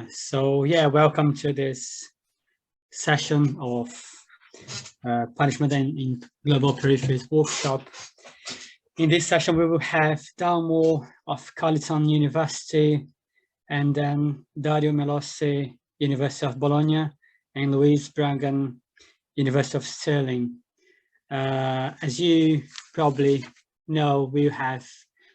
Welcome to this session of Punishment in Global Peripheries workshop. In this session, we will have Dario of Carleton University, and then Dario Melossi, University of Bologna, and Louise, Brangan, University of Stirling. As you probably know,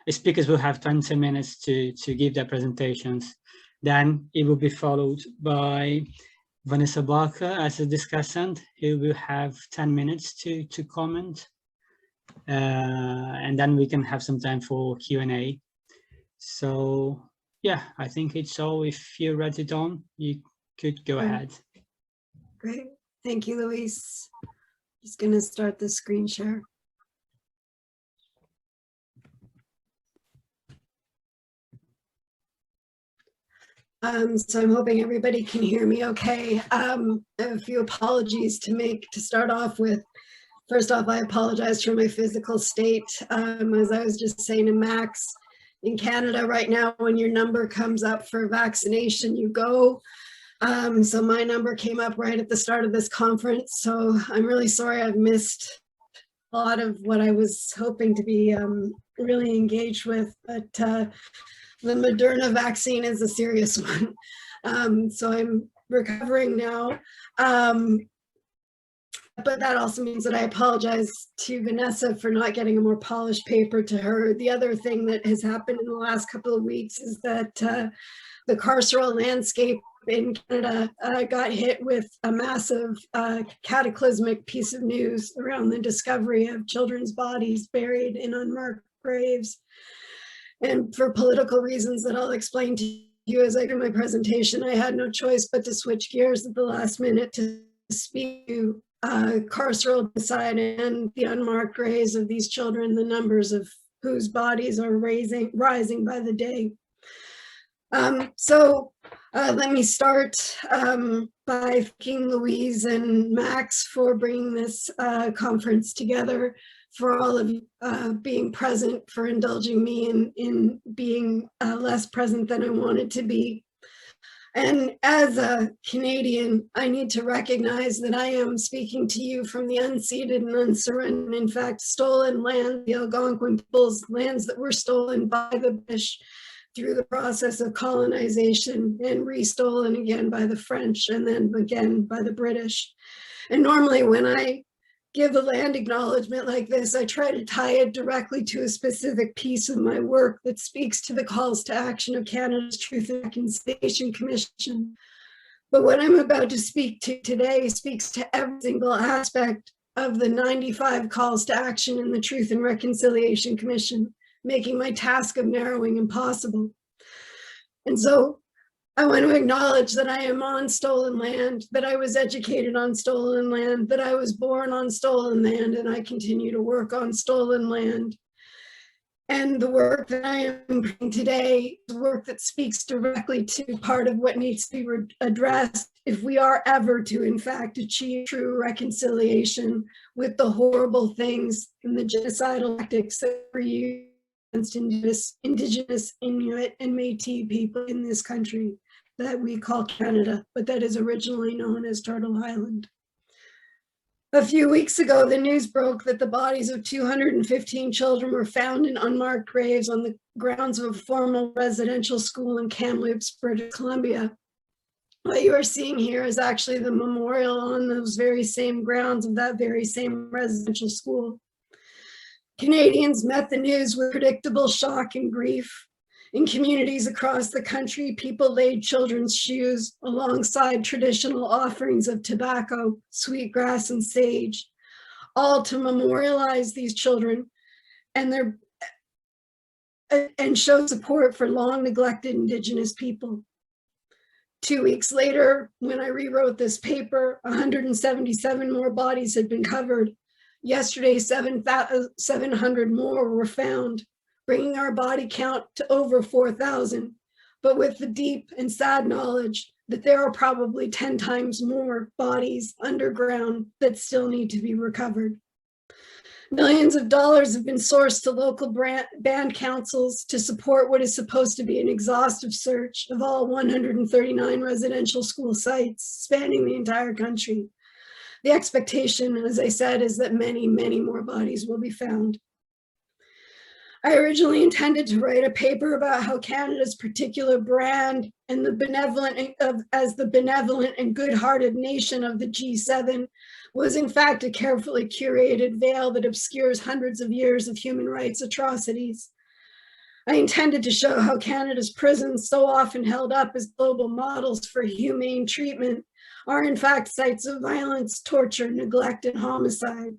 speakers will have 20 minutes to give their presentations. Then it will be followed by Vanessa as a discussant, who will have 10 minutes to comment. And then we can have some time for Q&A. So yeah, I think it's all. If you're ready, Dawn, you could go ahead. Great, thank you, Louise. Just gonna start the screen share. So I'm hoping everybody can hear me okay. I have a few apologies to start off with. First off, I apologize for my physical state. As I was just saying to Max, in Canada right now, when your number comes up for vaccination, you go. So my number came up right at the start of this conference. So I'm really sorry I've missed a lot of what I was hoping to be really engaged with, but the Moderna vaccine is a serious one. So I'm recovering now. But that also means that I apologize to Vanessa for not getting a more polished paper to her. The other thing that has happened in the last couple of weeks is that the carceral landscape in Canada got hit with a massive cataclysmic piece of news around the discovery of children's bodies buried in unmarked graves. And for political reasons that I'll explain to you as I do my presentation, I had no choice but to switch gears at the last minute to speak to carceral genocide and the unmarked graves of these children, the numbers of whose bodies are rising by the day. Let me start by thanking Louise and Max for bringing this conference together, for all of you being present, for indulging me in being less present than I wanted to be. And as a Canadian, I need to recognize that I am speaking to you from the unceded and unsurrendered, in fact, stolen land, the Algonquin people's lands that were stolen by the British through the process of colonization and restolen again by the French and then again by the British. And normally when I give a land acknowledgement like this, I try to tie it directly to a specific piece of my work that speaks to the calls to action of Canada's Truth and Reconciliation Commission. But what I'm about to speak to today speaks to every single aspect of the 95 calls to action in the Truth and Reconciliation Commission, making my task of narrowing impossible. And so I want to acknowledge that I am on stolen land, that I was educated on stolen land, that I was born on stolen land, and I continue to work on stolen land. And the work that I am doing today is work that speaks directly to part of what needs to be addressed if we are ever to, in fact, achieve true reconciliation with the horrible things and the genocidal tactics that were used against Indigenous, Inuit, and Métis people in this country that we call Canada, but that is originally known as Turtle Island. A few weeks ago, the news broke that the bodies of 215 children were found in unmarked graves on the grounds of a formal residential school in Kamloops, British Columbia. What you are seeing here is actually the memorial on those very same grounds of that very same residential school. Canadians met the news with predictable shock and grief. In communities across the country, people laid children's shoes alongside traditional offerings of tobacco, sweetgrass, and sage, all to memorialize these children and show support for long neglected Indigenous people. 2 weeks later, when I rewrote this paper, 177 more bodies had been covered. Yesterday, 700 more were found, bringing our body count to over 4,000, but with the deep and sad knowledge that there are probably 10 times more bodies underground that still need to be recovered. Millions of dollars have been sourced to local band councils to support what is supposed to be an exhaustive search of all 139 residential school sites spanning the entire country. The expectation, as I said, is that many, many more bodies will be found. I originally intended to write a paper about how Canada's particular brand and as the benevolent and good-hearted nation of the G7 was in fact a carefully curated veil that obscures hundreds of years of human rights atrocities. I intended to show how Canada's prisons, so often held up as global models for humane treatment, are in fact sites of violence, torture, neglect, and homicide.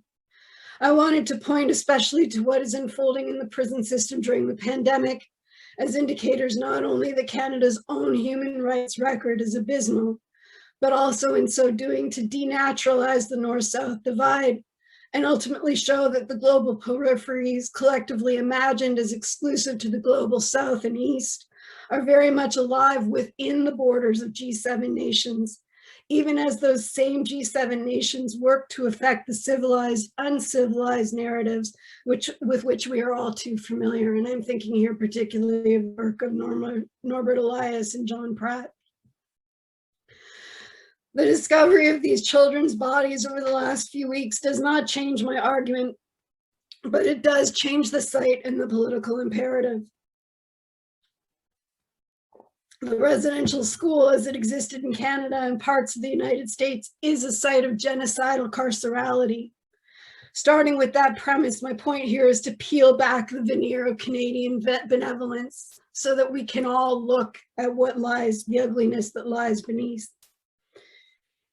I wanted to point especially to what is unfolding in the prison system during the pandemic as indicators not only that Canada's own human rights record is abysmal, but also in so doing to denaturalize the North-South divide and ultimately show that the global peripheries, collectively imagined as exclusive to the global South and East, are very much alive within the borders of G7 nations, even as those same G7 nations work to affect the civilized, uncivilized narratives with which we are all too familiar. And I'm thinking here particularly of the work of Norbert Elias and John Pratt. The discovery of these children's bodies over the last few weeks does not change my argument, but it does change the site and the political imperative. The residential school as it existed in Canada and parts of the United States is a site of genocidal carcerality. Starting with that premise, my point here is to peel back the veneer of Canadian benevolence so that we can all look at what lies, the ugliness that lies beneath.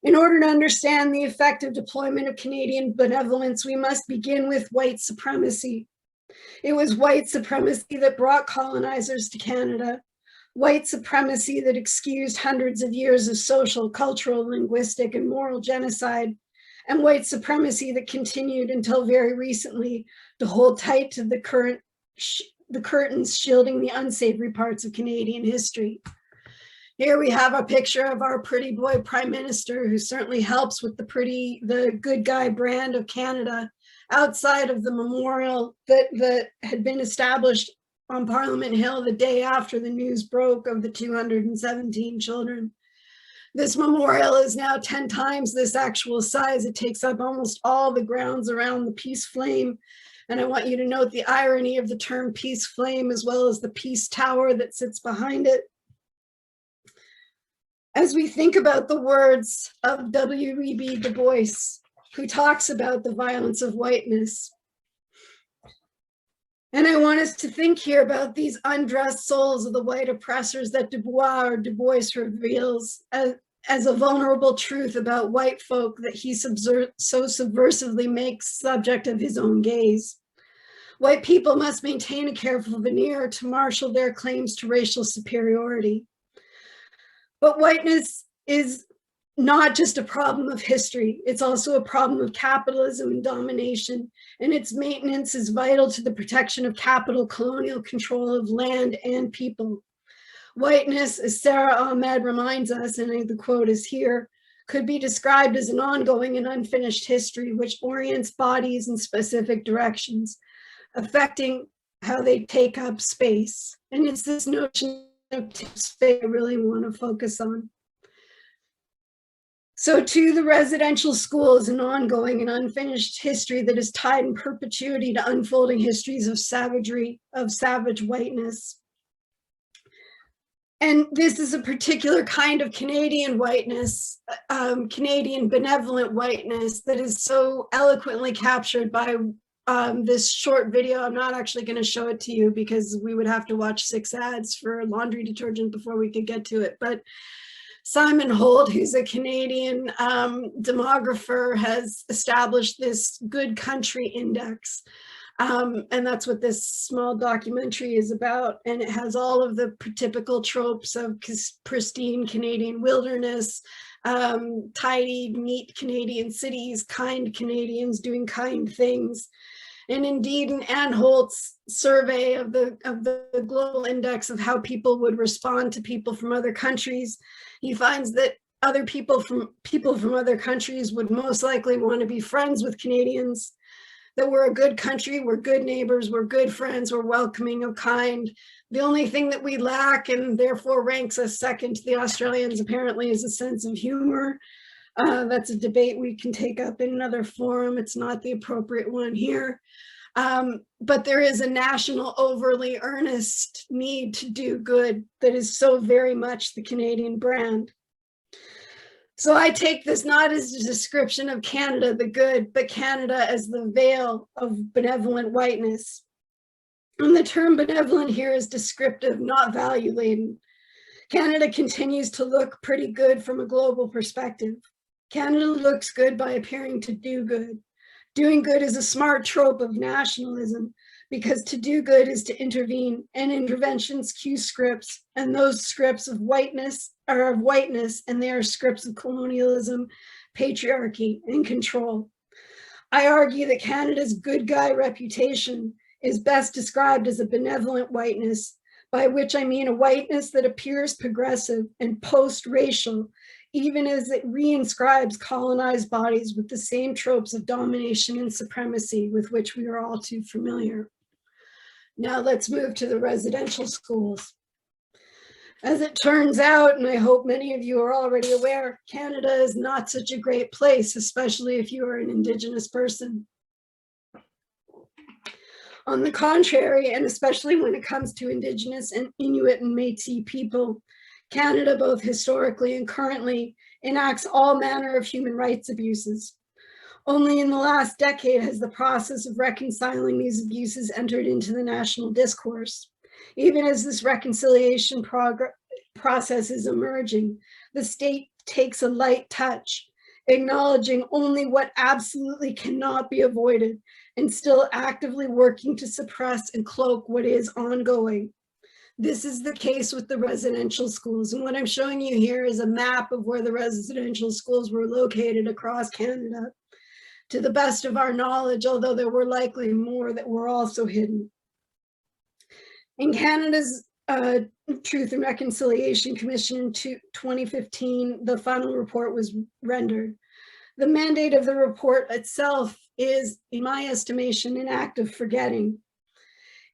In order to understand the effective deployment of Canadian benevolence, we must begin with white supremacy. It was white supremacy that brought colonizers to Canada. White supremacy that excused hundreds of years of social, cultural, linguistic, and moral genocide, and white supremacy that continued until very recently to hold tight to the curtains shielding the unsavory parts of Canadian history. Here we have a picture of our pretty boy Prime Minister, who certainly helps with the good guy brand of Canada, outside of the memorial that had been established on Parliament Hill the day after the news broke of the 217 children. This memorial is now 10 times this actual size. It takes up almost all the grounds around the Peace Flame. And I want you to note the irony of the term Peace Flame as well as the Peace Tower that sits behind it. As we think about the words of W.E.B. Du Bois, who talks about the violence of whiteness, and I want us to think here about these undressed souls of the white oppressors that Du Bois reveals as a vulnerable truth about white folk that he so subversively makes subject of his own gaze. White people must maintain a careful veneer to marshal their claims to racial superiority. But whiteness is not just a problem of history, it's also a problem of capitalism and domination, and its maintenance is vital to the protection of capital colonial control of land and people. Whiteness, as Sarah Ahmed reminds us, and the quote is here, could be described as an ongoing and unfinished history which orients bodies in specific directions, affecting how they take up space. And it's this notion of space I really want to focus on. So too, the residential school is an ongoing and unfinished history that is tied in perpetuity to unfolding histories of savagery, of savage whiteness. And this is a particular kind of Canadian whiteness, Canadian benevolent whiteness that is so eloquently captured by this short video. I'm not actually going to show it to you because we would have to watch 6 ads for laundry detergent before we could get to it. But Simon Holt, who's a Canadian demographer, has established this good country index. And that's what this small documentary is about. And it has all of the typical tropes of pristine Canadian wilderness, tidy, neat Canadian cities, kind Canadians doing kind things. And indeed, in Ann Holt's survey of the global index of how people would respond to people from other countries, he finds that other people from other countries would most likely want to be friends with Canadians, that we're a good country, we're good neighbors, we're good friends, we're welcoming of kind. The only thing that we lack and therefore ranks us second to the Australians apparently is a sense of humor. That's a debate we can take up in another forum. It's not the appropriate one here. But there is a national overly earnest need to do good that is so very much the Canadian brand. So I take this not as a description of Canada, the good, but Canada as the veil of benevolent whiteness. And the term benevolent here is descriptive, not value-laden. Canada continues to look pretty good from a global perspective. Canada looks good by appearing to do good. Doing good is a smart trope of nationalism, because to do good is to intervene, and interventions cue scripts, and those scripts of whiteness are of whiteness, and they are scripts of colonialism, patriarchy, and control. I argue that Canada's good guy reputation is best described as a benevolent whiteness, by which I mean a whiteness that appears progressive and post-racial, even as it reinscribes colonized bodies with the same tropes of domination and supremacy with which we are all too familiar. Now let's move to the residential schools. As it turns out, and I hope many of you are already aware, Canada is not such a great place, especially if you are an Indigenous person. On the contrary, and especially when it comes to Indigenous and Inuit and Métis people, Canada, both historically and currently, enacts all manner of human rights abuses. Only in the last decade has the process of reconciling these abuses entered into the national discourse. Even as this reconciliation process is emerging, the state takes a light touch, acknowledging only what absolutely cannot be avoided, and still actively working to suppress and cloak what is ongoing. This is the case with the residential schools. And what I'm showing you here is a map of where the residential schools were located across Canada. To the best of our knowledge, although there were likely more that were also hidden. In Canada's Truth and Reconciliation Commission in 2015, the final report was rendered. The mandate of the report itself is, in my estimation, an act of forgetting.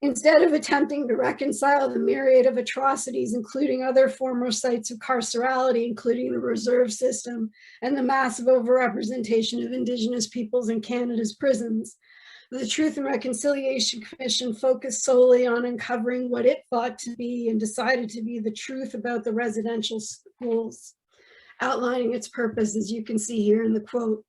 Instead of attempting to reconcile the myriad of atrocities, including other former sites of carcerality, including the reserve system and the massive overrepresentation of Indigenous peoples in Canada's prisons, the Truth and Reconciliation Commission focused solely on uncovering what it thought to be and decided to be the truth about the residential schools, outlining its purpose, as you can see here in the quote.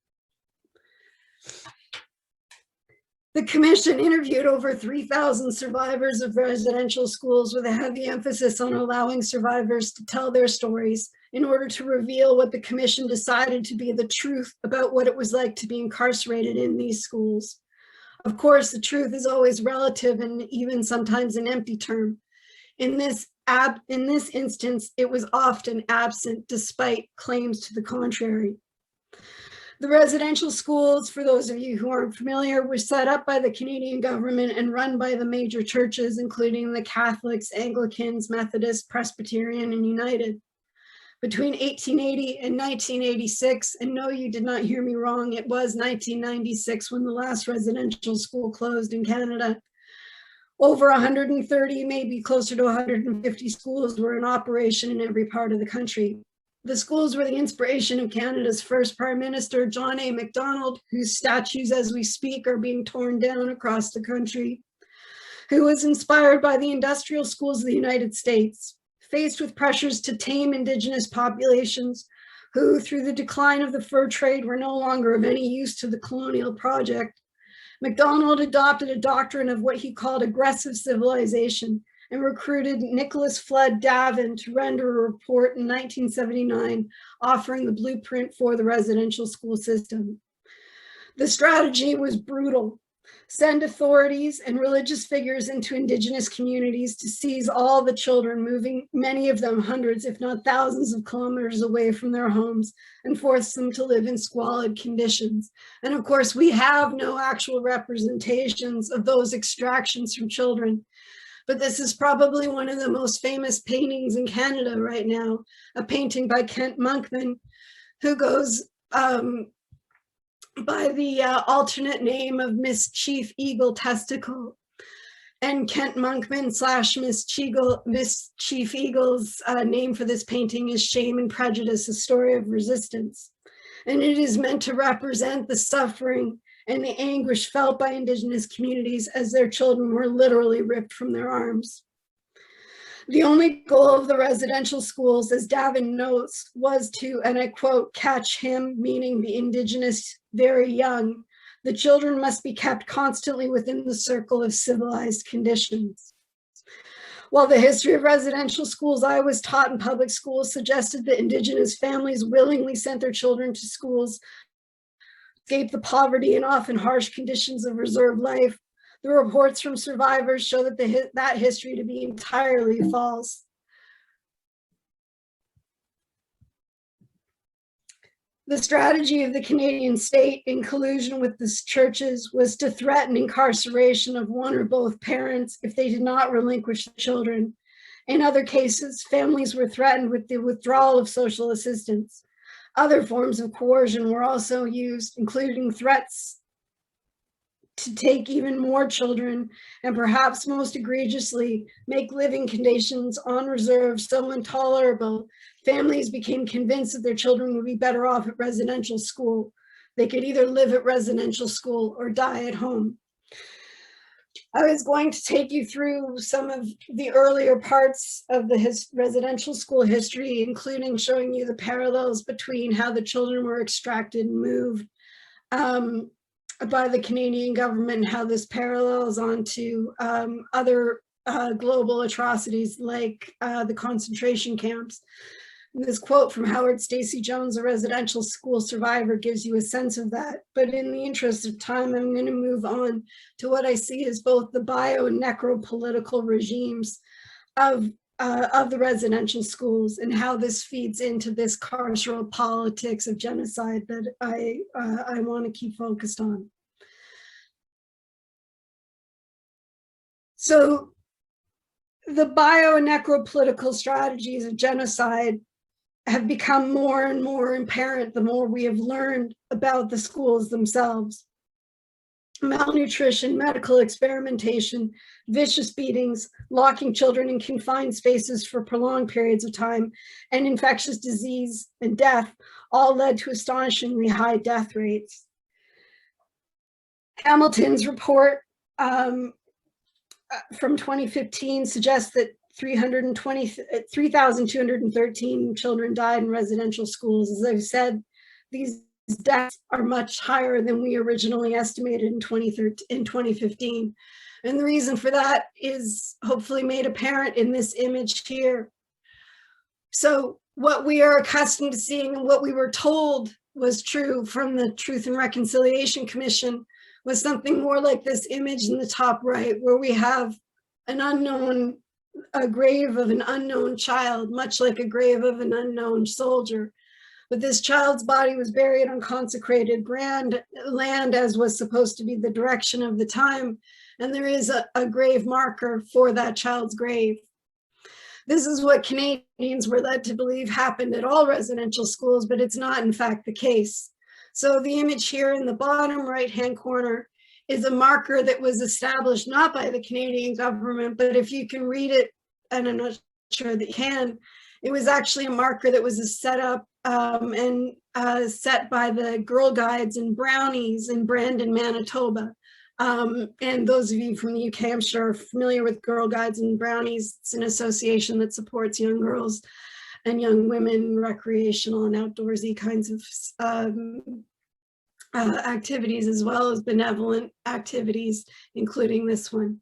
The commission interviewed over 3,000 survivors of residential schools with a heavy emphasis on allowing survivors to tell their stories in order to reveal what the commission decided to be the truth about what it was like to be incarcerated in these schools. Of course, the truth is always relative and even sometimes an empty term. In this instance, it was often absent despite claims to the contrary. The residential schools, for those of you who aren't familiar, were set up by the Canadian government and run by the major churches, including the Catholics, Anglicans, Methodists, Presbyterian, and United. Between 1880 and 1986, and no, you did not hear me wrong, it was 1996 when the last residential school closed in Canada. Over 130, maybe closer to 150 schools were in operation in every part of the country. The schools were the inspiration of Canada's first Prime Minister, John A. Macdonald, whose statues as we speak are being torn down across the country, who was inspired by the industrial schools of the United States. Faced with pressures to tame Indigenous populations, who through the decline of the fur trade were no longer of any use to the colonial project, Macdonald adopted a doctrine of what he called aggressive civilization and recruited Nicholas Flood Davin to render a report in 1979 offering the blueprint for the residential school system. The strategy was brutal. Send authorities and religious figures into Indigenous communities to seize all the children, moving many of them hundreds, if not thousands of kilometers away from their homes, and force them to live in squalid conditions. And of course, we have no actual representations of those extractions from children. But this is probably one of the most famous paintings in Canada right now, a painting by Kent Monkman, who goes, by the alternate name of Miss Chief Eagle Testicle. And Kent Monkman / Miss Chief Eagle's name for this painting is Shame and Prejudice, a Story of Resistance. And it is meant to represent the suffering and the anguish felt by Indigenous communities as their children were literally ripped from their arms. The only goal of the residential schools, as Davin notes, was to, and I quote, catch him, meaning the Indigenous, very young. The children must be kept constantly within the circle of civilized conditions. While the history of residential schools I was taught in public schools suggested that Indigenous families willingly sent their children to schools, escape the poverty and often harsh conditions of reserved life, the reports from survivors show that that history to be entirely false. The strategy of the Canadian state in collusion with the churches was to threaten incarceration of one or both parents if they did not relinquish the children. In other cases, families were threatened with the withdrawal of social assistance. Other forms of coercion were also used, including threats to take even more children, and perhaps most egregiously, make living conditions on reserve so intolerable, families became convinced that their children would be better off at residential school. They could either live at residential school or die at home. I was going to take you through some of the earlier parts of the residential school history, including showing you the parallels between how the children were extracted and moved by the Canadian government, and how this parallels onto other global atrocities like the concentration camps. And this quote from Howard Stacy Jones, a residential school survivor, gives you a sense of that. But in the interest of time, I'm going to move on to what I see as both the bio and necropolitical regimes of the residential schools, and how this feeds into this carceral politics of genocide that I want to keep focused on. So the bio and necropolitical strategies of genocide have become more and more apparent the more we have learned about the schools themselves. Malnutrition, medical experimentation, vicious beatings, locking children in confined spaces for prolonged periods of time, and infectious disease and death all led to astonishingly high death rates. Hamilton's report from 2015 suggests that 3,213 children died in residential schools. As I've said, these deaths are much higher than we originally estimated in 2015. And the reason for that is hopefully made apparent in this image here. So what we are accustomed to seeing and what we were told was true from the Truth and Reconciliation Commission was something more like this image in the top right, where we have a grave of an unknown child, much like a grave of an unknown soldier. But this child's body was buried on consecrated land, as was supposed to be the direction of the time. And there is a grave marker for that child's grave. This is what Canadians were led to believe happened at all residential schools, but it's not in fact the case. So the image here in the bottom right-hand corner is a marker that was established not by the Canadian government, but if you can read it, and I'm not sure that you can, it was actually a marker that was set up and set by the Girl Guides and Brownies in Brandon, Manitoba. And those of you from the UK, I'm sure, are familiar with Girl Guides and Brownies. It's an association that supports young girls and young women, recreational and outdoorsy kinds of activities, as well as benevolent activities, including this one.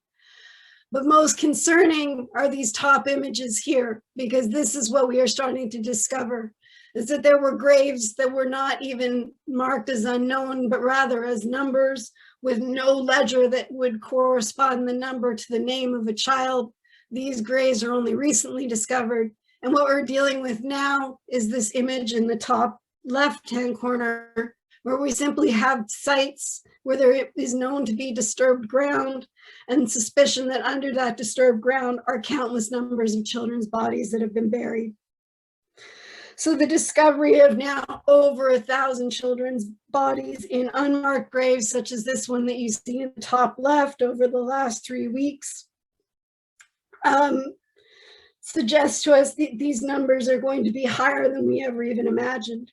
But most concerning are these top images here, because this is what we are starting to discover, is that there were graves that were not even marked as unknown, but rather as numbers with no ledger that would correspond the number to the name of a child. These graves are only recently discovered. And what we're dealing with now is this image in the top left-hand corner, where we simply have sites where there is known to be disturbed ground and suspicion that under that disturbed ground are countless numbers of children's bodies that have been buried. So the discovery of now over 1,000 children's bodies in unmarked graves, such as this one that you see in the top left over the last 3 weeks, suggests to us that these numbers are going to be higher than we ever even imagined.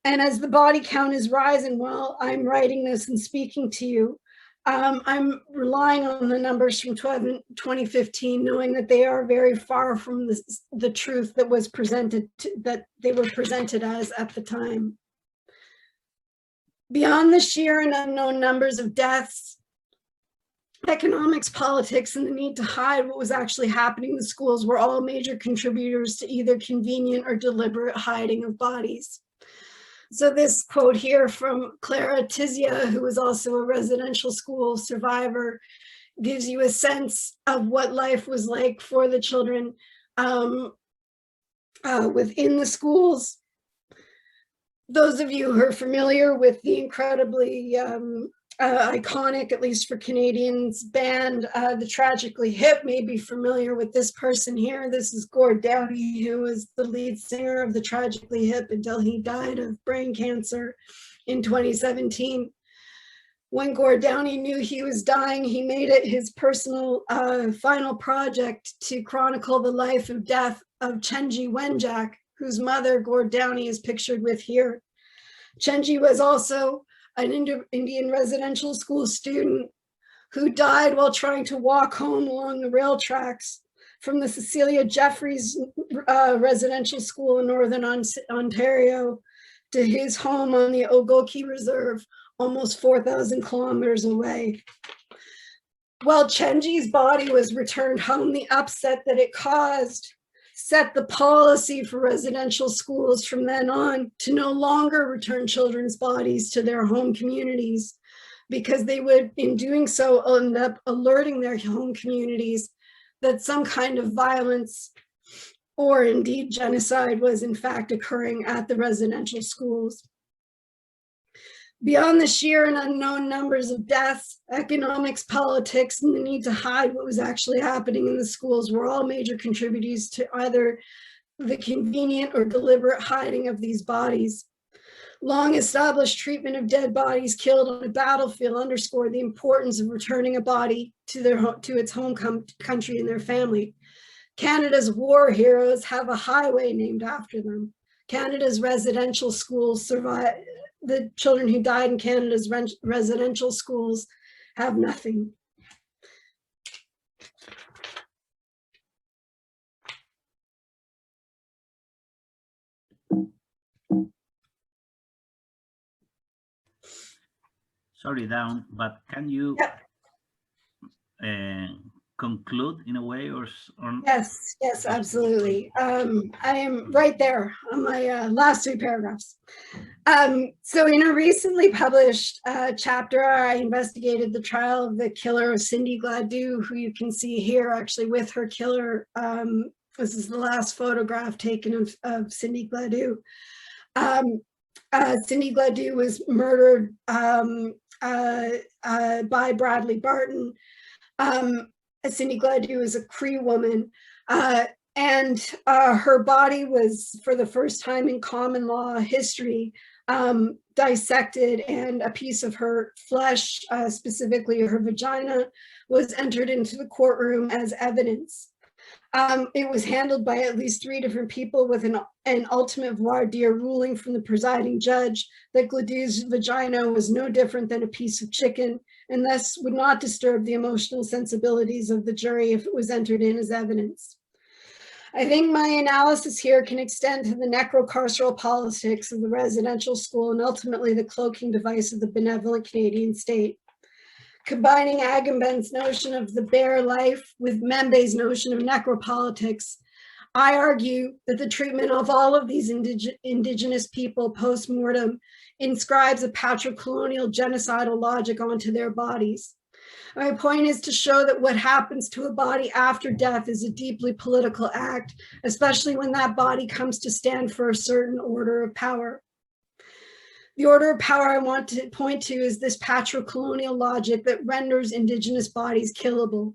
And as the body count is rising while I'm writing this and speaking to you, I'm relying on the numbers from 2015, knowing that they are very far from the truth that was presented, that they were presented as at the time. Beyond the sheer and unknown numbers of deaths, economics, politics, and the need to hide what was actually happening in the schools were all major contributors to either convenient or deliberate hiding of bodies. So this quote here from Clara Tizia, who was also a residential school survivor, gives you a sense of what life was like for the children within the schools. Those of you who are familiar with the incredibly iconic, at least for Canadians, band, The Tragically Hip, may be familiar with this person here. This is Gord Downie, who was the lead singer of The Tragically Hip until he died of brain cancer in 2017. When Gord Downie knew he was dying, he made it his personal final project to chronicle the life and death of Chenji Wenjack, whose mother Gord Downie is pictured with here. Chenji was also an Indian residential school student who died while trying to walk home along the rail tracks from the Cecilia Jeffreys residential school in Northern Ontario to his home on the Ogoki Reserve, almost 4,000 kilometers away. While Chenji's body was returned home, the upset that it caused set the policy for residential schools from then on to no longer return children's bodies to their home communities, because they would, in doing so, end up alerting their home communities that some kind of violence or indeed genocide was in fact occurring at the residential schools. Beyond the sheer and unknown numbers of deaths, economics, politics, and the need to hide what was actually happening in the schools were all major contributors to either the convenient or deliberate hiding of these bodies. Long established treatment of dead bodies killed on a battlefield underscored the importance of returning a body to its home country and their family. Canada's war heroes have a highway named after them. Canada's residential schools survive. The children who died in Canada's residential schools have nothing. Sorry, Dawn, but can you conclude in a way or Yes, absolutely. I am right there on my last 3 paragraphs. So in a recently published chapter, I investigated the trial of the killer of Cindy Gladu, who you can see here actually with her killer. This is the last photograph taken of Cindy Gladu. Cindy Gladu was murdered by Bradley Barton. Cindy Gladu was a Cree woman, and her body was, for the first time in common law history, dissected, and a piece of her flesh, specifically her vagina, was entered into the courtroom as evidence. It was handled by at least 3 different people with an ultimate voir dire ruling from the presiding judge that Gladu's vagina was no different than a piece of chicken, and thus would not disturb the emotional sensibilities of the jury if it was entered in as evidence. I think my analysis here can extend to the necrocarceral politics of the residential school and ultimately the cloaking device of the benevolent Canadian state. Combining Agamben's notion of the bare life with Membe's notion of necropolitics, I argue that the treatment of all of these indigenous people post-mortem inscribes a patricolonial genocidal logic onto their bodies. My point is to show that what happens to a body after death is a deeply political act, especially when that body comes to stand for a certain order of power. The order of power I want to point to is this patricolonial logic that renders indigenous bodies killable.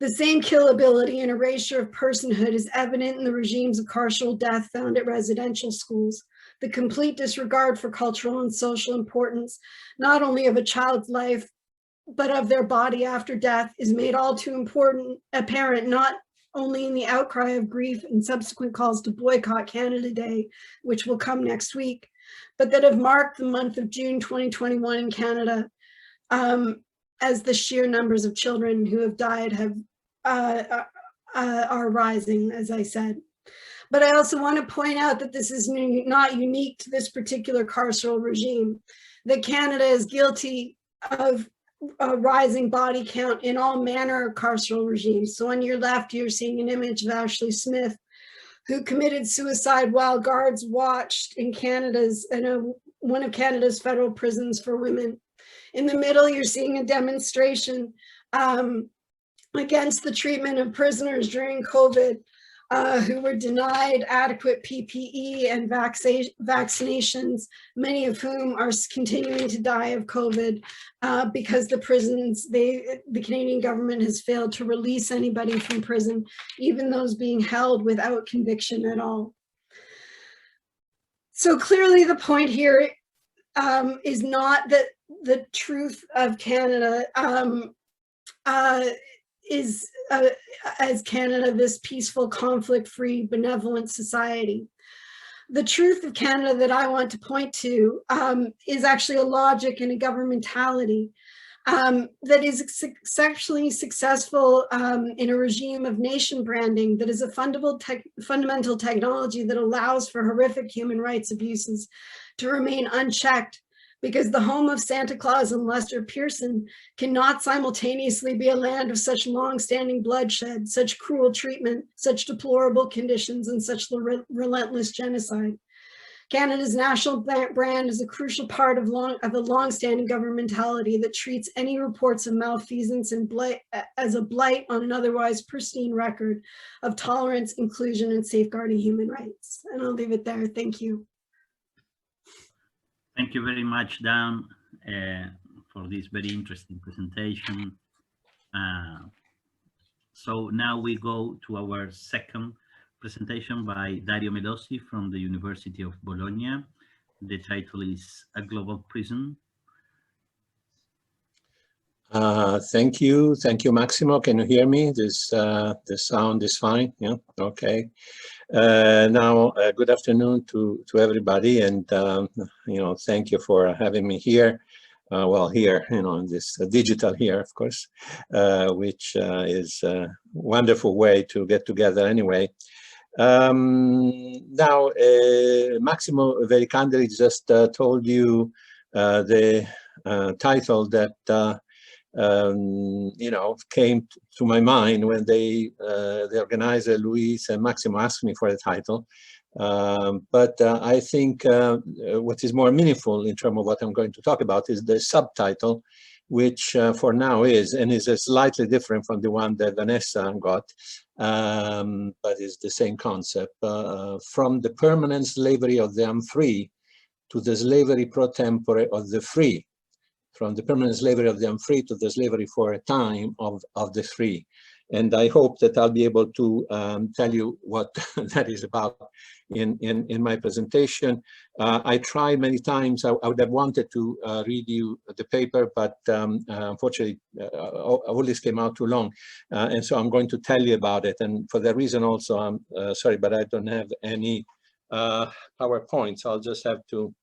The same killability and erasure of personhood is evident in the regimes of carceral death found at residential schools. The complete disregard for cultural and social importance, not only of a child's life, but of their body after death, is made all too apparent, not only in the outcry of grief and subsequent calls to boycott Canada Day, which will come next week, but that have marked the month of June 2021 in Canada, as the sheer numbers of children who have died are rising, as I said. But I also want to point out that this is not unique to this particular carceral regime, that Canada is guilty of a rising body count in all manner of carceral regimes. So on your left, you're seeing an image of Ashley Smith, who committed suicide while guards watched in one of Canada's federal prisons for women. In the middle, you're seeing a demonstration against the treatment of prisoners during COVID, who were denied adequate PPE and vaccinations, many of whom are continuing to die of COVID because the prisons, the Canadian government has failed to release anybody from prison, even those being held without conviction at all. So clearly the point here is not that the truth of Canada is as Canada, this peaceful, conflict-free, benevolent society. The truth of Canada that I want to point to is actually a logic and a governmentality that is exceptionally successful in a regime of nation branding that is a fundamental technology that allows for horrific human rights abuses to remain unchecked, because the home of Santa Claus and Lester Pearson cannot simultaneously be a land of such long-standing bloodshed, such cruel treatment, such deplorable conditions, and such relentless genocide. Canada's national brand is a crucial part of a long-standing governmentality that treats any reports of malfeasance and as a blight on an otherwise pristine record of tolerance, inclusion, and safeguarding human rights. And I'll leave it there. Thank you. Thank you very much, Dan, for this very interesting presentation. So now we go to our second presentation by Dario Melossi from the University of Bologna. The title is A Global Prison. Thank you, Máximo. Can you hear me? The sound is fine. Yeah, okay. Now, good afternoon to everybody, and thank you for having me here. Well, here, in this digital here, of course, which is a wonderful way to get together anyway. Now, Máximo very kindly just told you the title that came to my mind when the organizer Louise and Máximo asked me for the title. But I think what is more meaningful in terms of what I'm going to talk about is the subtitle, which for now is slightly different from the one that Vanessa got, but is the same concept. From the permanent slavery of the unfree to the slavery pro tempore of the free. From the permanent slavery of the unfree to the slavery for a time of the free. And I hope that I'll be able to tell you what that is about in my presentation. I tried many times, I would have wanted to read you the paper, but unfortunately, all this came out too long. And so I'm going to tell you about it. And for that reason also, I'm sorry, but I don't have any PowerPoint, so I'll just have to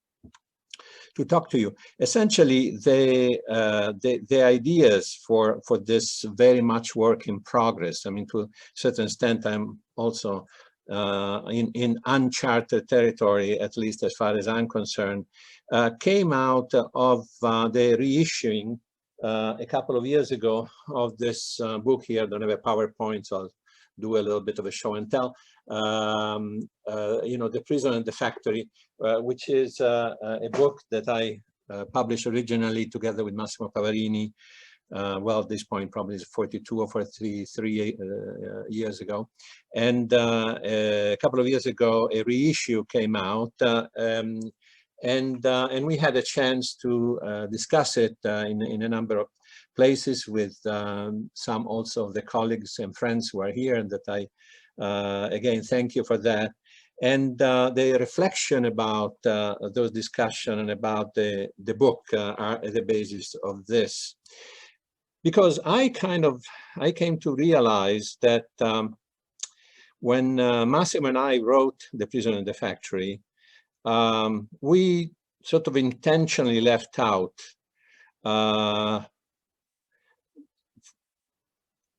talk to you. Essentially, the ideas for this very much work in progress. I mean, to a certain extent, I'm also in uncharted territory, at least as far as I'm concerned, came out of the reissuing a couple of years ago of this book here. I don't have a PowerPoint, so I'll do a little bit of a show and tell. The Prison and the Factory, which is a book that I published originally together with Massimo Pavarini. Well, at this point, probably 42 or 43 years ago. And a couple of years ago, a reissue came out, and we had a chance to discuss it in a number of places with some also of the colleagues and friends who are here, and that I, again, thank you for that. And the reflection about those discussions and about the book are at the basis of this. Because I came to realize that when Máximo and I wrote The Prison and the Factory, we sort of intentionally left out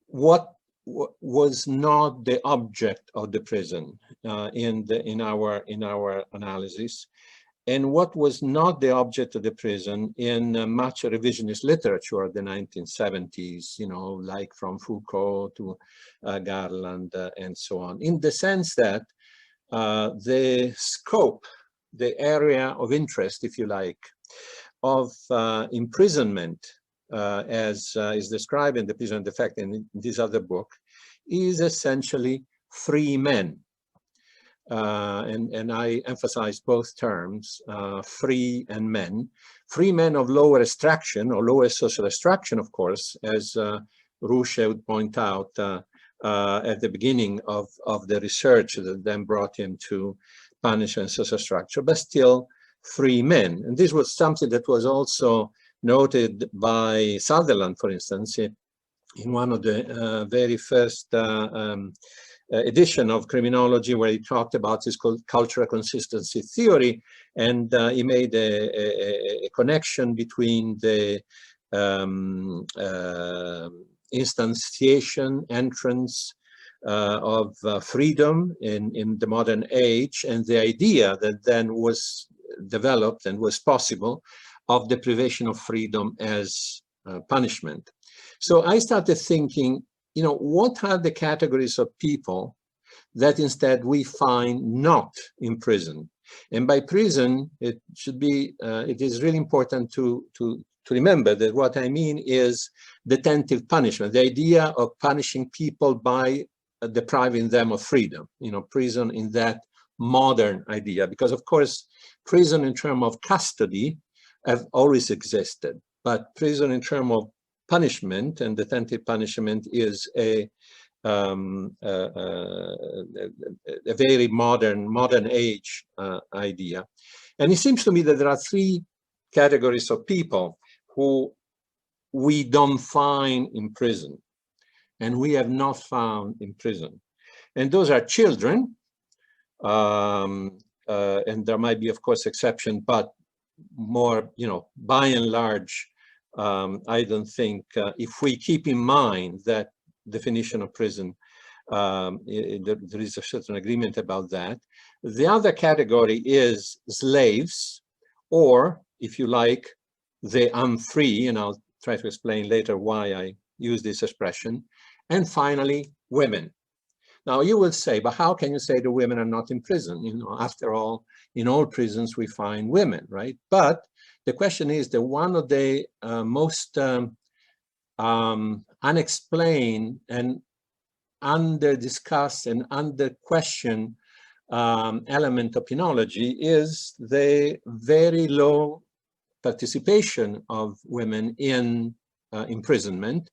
what was not the object of the prison in our analysis, and what was not the object of the prison in much revisionist literature of the 1970s, you know, like from Foucault to Garland and so on, in the sense that the scope, the area of interest, if you like, of imprisonment, as is described in The Prison and the Factory in this other book, is essentially free men. And I emphasize both terms, free and men. Free men of lower extraction or lower social extraction, of course, as Rusche would point out at the beginning of the research that then brought him to punishment and social structure, but still free men. And this was something that was also noted by Sutherland, for instance, in one of the very first edition of Criminology, where he talked about this called cultural consistency theory, and he made a connection between the instantiation, entrance of freedom in the modern age, and the idea that then was developed and was possible of deprivation of freedom as punishment. So I started thinking, you know, what are the categories of people that instead we find not in prison? And by prison, it should be, it is really important to remember that what I mean is detentive punishment, the idea of punishing people by depriving them of freedom, you know, prison in that modern idea, because of course, prison in terms of custody have always existed, but prison in terms of punishment and detentive punishment is a very modern age idea. And it seems to me that there are three categories of people who we don't find in prison, and we have not found in prison. And those are children, and there might be, of course, exceptions, but more, you know, by and large, I don't think, if we keep in mind that definition of prison, there is a certain agreement about that. The other category is slaves, or if you like, the unfree, and I'll try to explain later why I use this expression. And finally, women. Now you will say, but how can you say the women are not in prison? You know, after all, in all prisons we find women, right? But the question is that one of the most unexplained and under-discussed and under-questioned element of penology is the very low participation of women in imprisonment,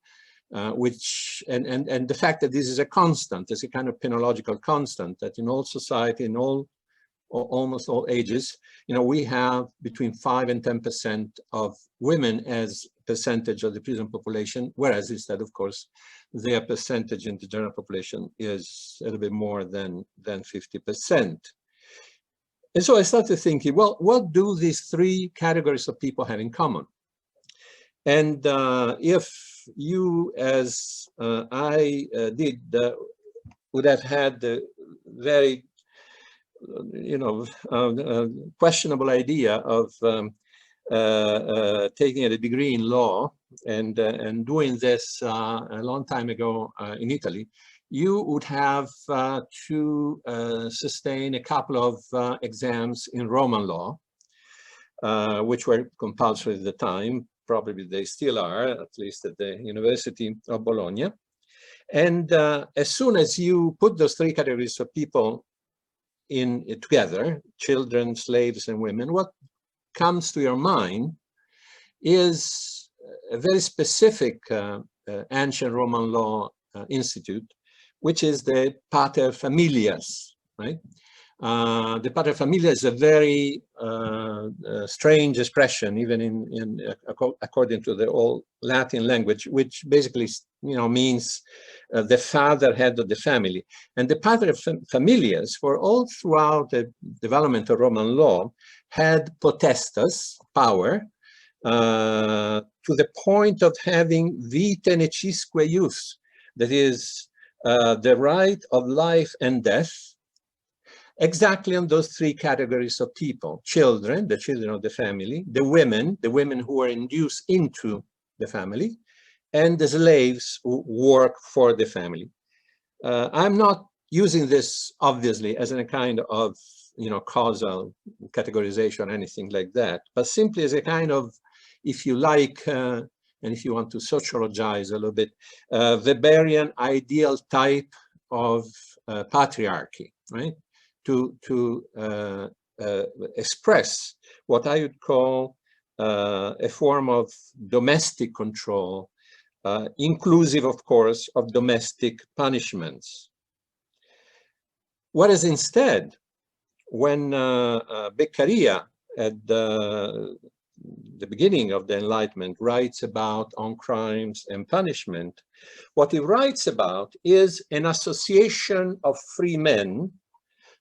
which and the fact that this is a constant, is a kind of penological constant, that in all society, in almost all ages, you know, we have between 5 and 10% of women as percentage of the prison population, whereas instead, of course, their percentage in the general population is a little bit more than 50%. And so I started thinking, well, what do these three categories of people have in common? And if you, as I did, would have had the very, you know, questionable idea of taking a degree in law and doing this a long time ago in Italy, you would have to sustain a couple of exams in Roman law, which were compulsory at the time. Probably they still are, at least at the University of Bologna. And as soon as you put those three categories of people in together, children, slaves, and women, what comes to your mind is a very specific ancient Roman law institute, which is the pater familias, right? The pater familias is a very strange expression, even according to the old Latin language, which basically, means the father head of the family. And the pater familias, for all throughout the development of Roman law, had potestas, power, to the point of having vitae necisque ius, that is, the right of life and death, exactly on those three categories of people: children, the children of the family; the women who are induced into the family; and the slaves who work for the family. I'm not using this, obviously, as a kind of, causal categorization or anything like that, but simply as a kind of, if you like, and if you want to sociologize a little bit, Weberian ideal type of patriarchy, right? To express what I would call a form of domestic control, inclusive, of course, of domestic punishments. Whereas instead, when Beccaria, at the beginning of the Enlightenment, writes about on crimes and punishment, what he writes about is an association of free men,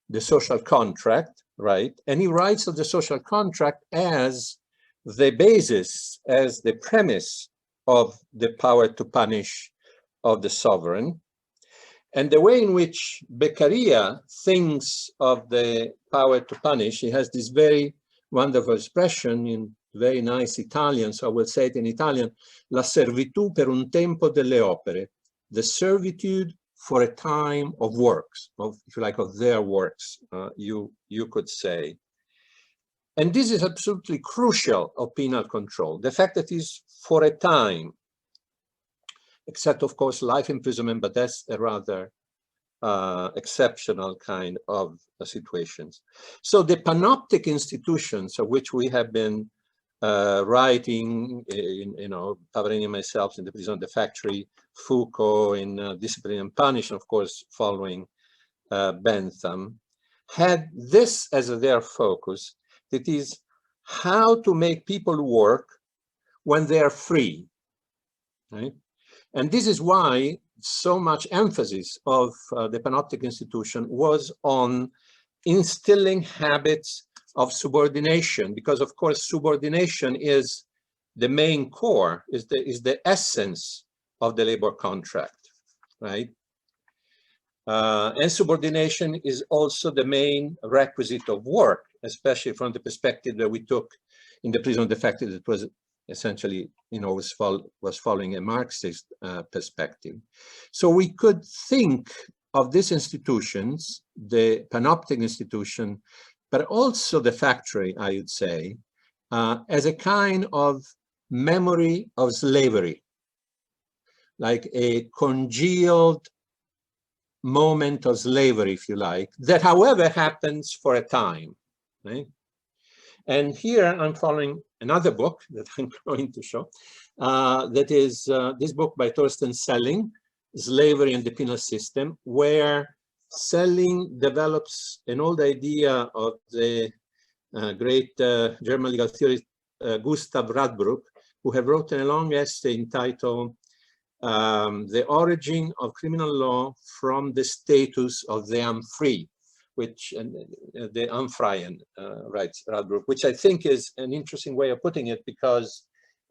the social contract, right? And he writes of the social contract as the basis, as the premise of the power to punish of the sovereign. And the way in which Beccaria thinks of the power to punish, he has this very wonderful expression in very nice Italian, so I will say it in Italian: la servitù per un tempo delle opere, the servitude for a time of works, if you like, of their works, you could say. And this is absolutely crucial of penal control, the fact that it is for a time, except, of course, life imprisonment, but that's a rather exceptional kind of situations. So the panoptic institutions of which we have been writing, Pavarini and myself in The Prison of the Factory, Foucault in Discipline and Punishment, of course, following Bentham, had this as their focus, that is, how to make people work when they are free, right? And this is why so much emphasis of the panoptic institution was on instilling habits of subordination, because of course subordination is the main core, is the essence of the labor contract, right? And subordination is also the main requisite of work, especially from the perspective that we took in The Prison of the Factory, that was essentially, was following a Marxist perspective. So we could think of these institutions, the panoptic institution, but also the factory, I would say, as a kind of memory of slavery, like a congealed moment of slavery, if you like, that, however, happens for a time, right? And here I'm following another book that I'm going to show, that is this book by Thorsten Selling, Slavery and the Penal System, where Selling develops an old idea of the great German legal theorist Gustav Radbruch, who have written a long essay entitled The Origin of Criminal Law from the Status of the Unfree, which the Unfreien, writes Radbruch, which I think is an interesting way of putting it, because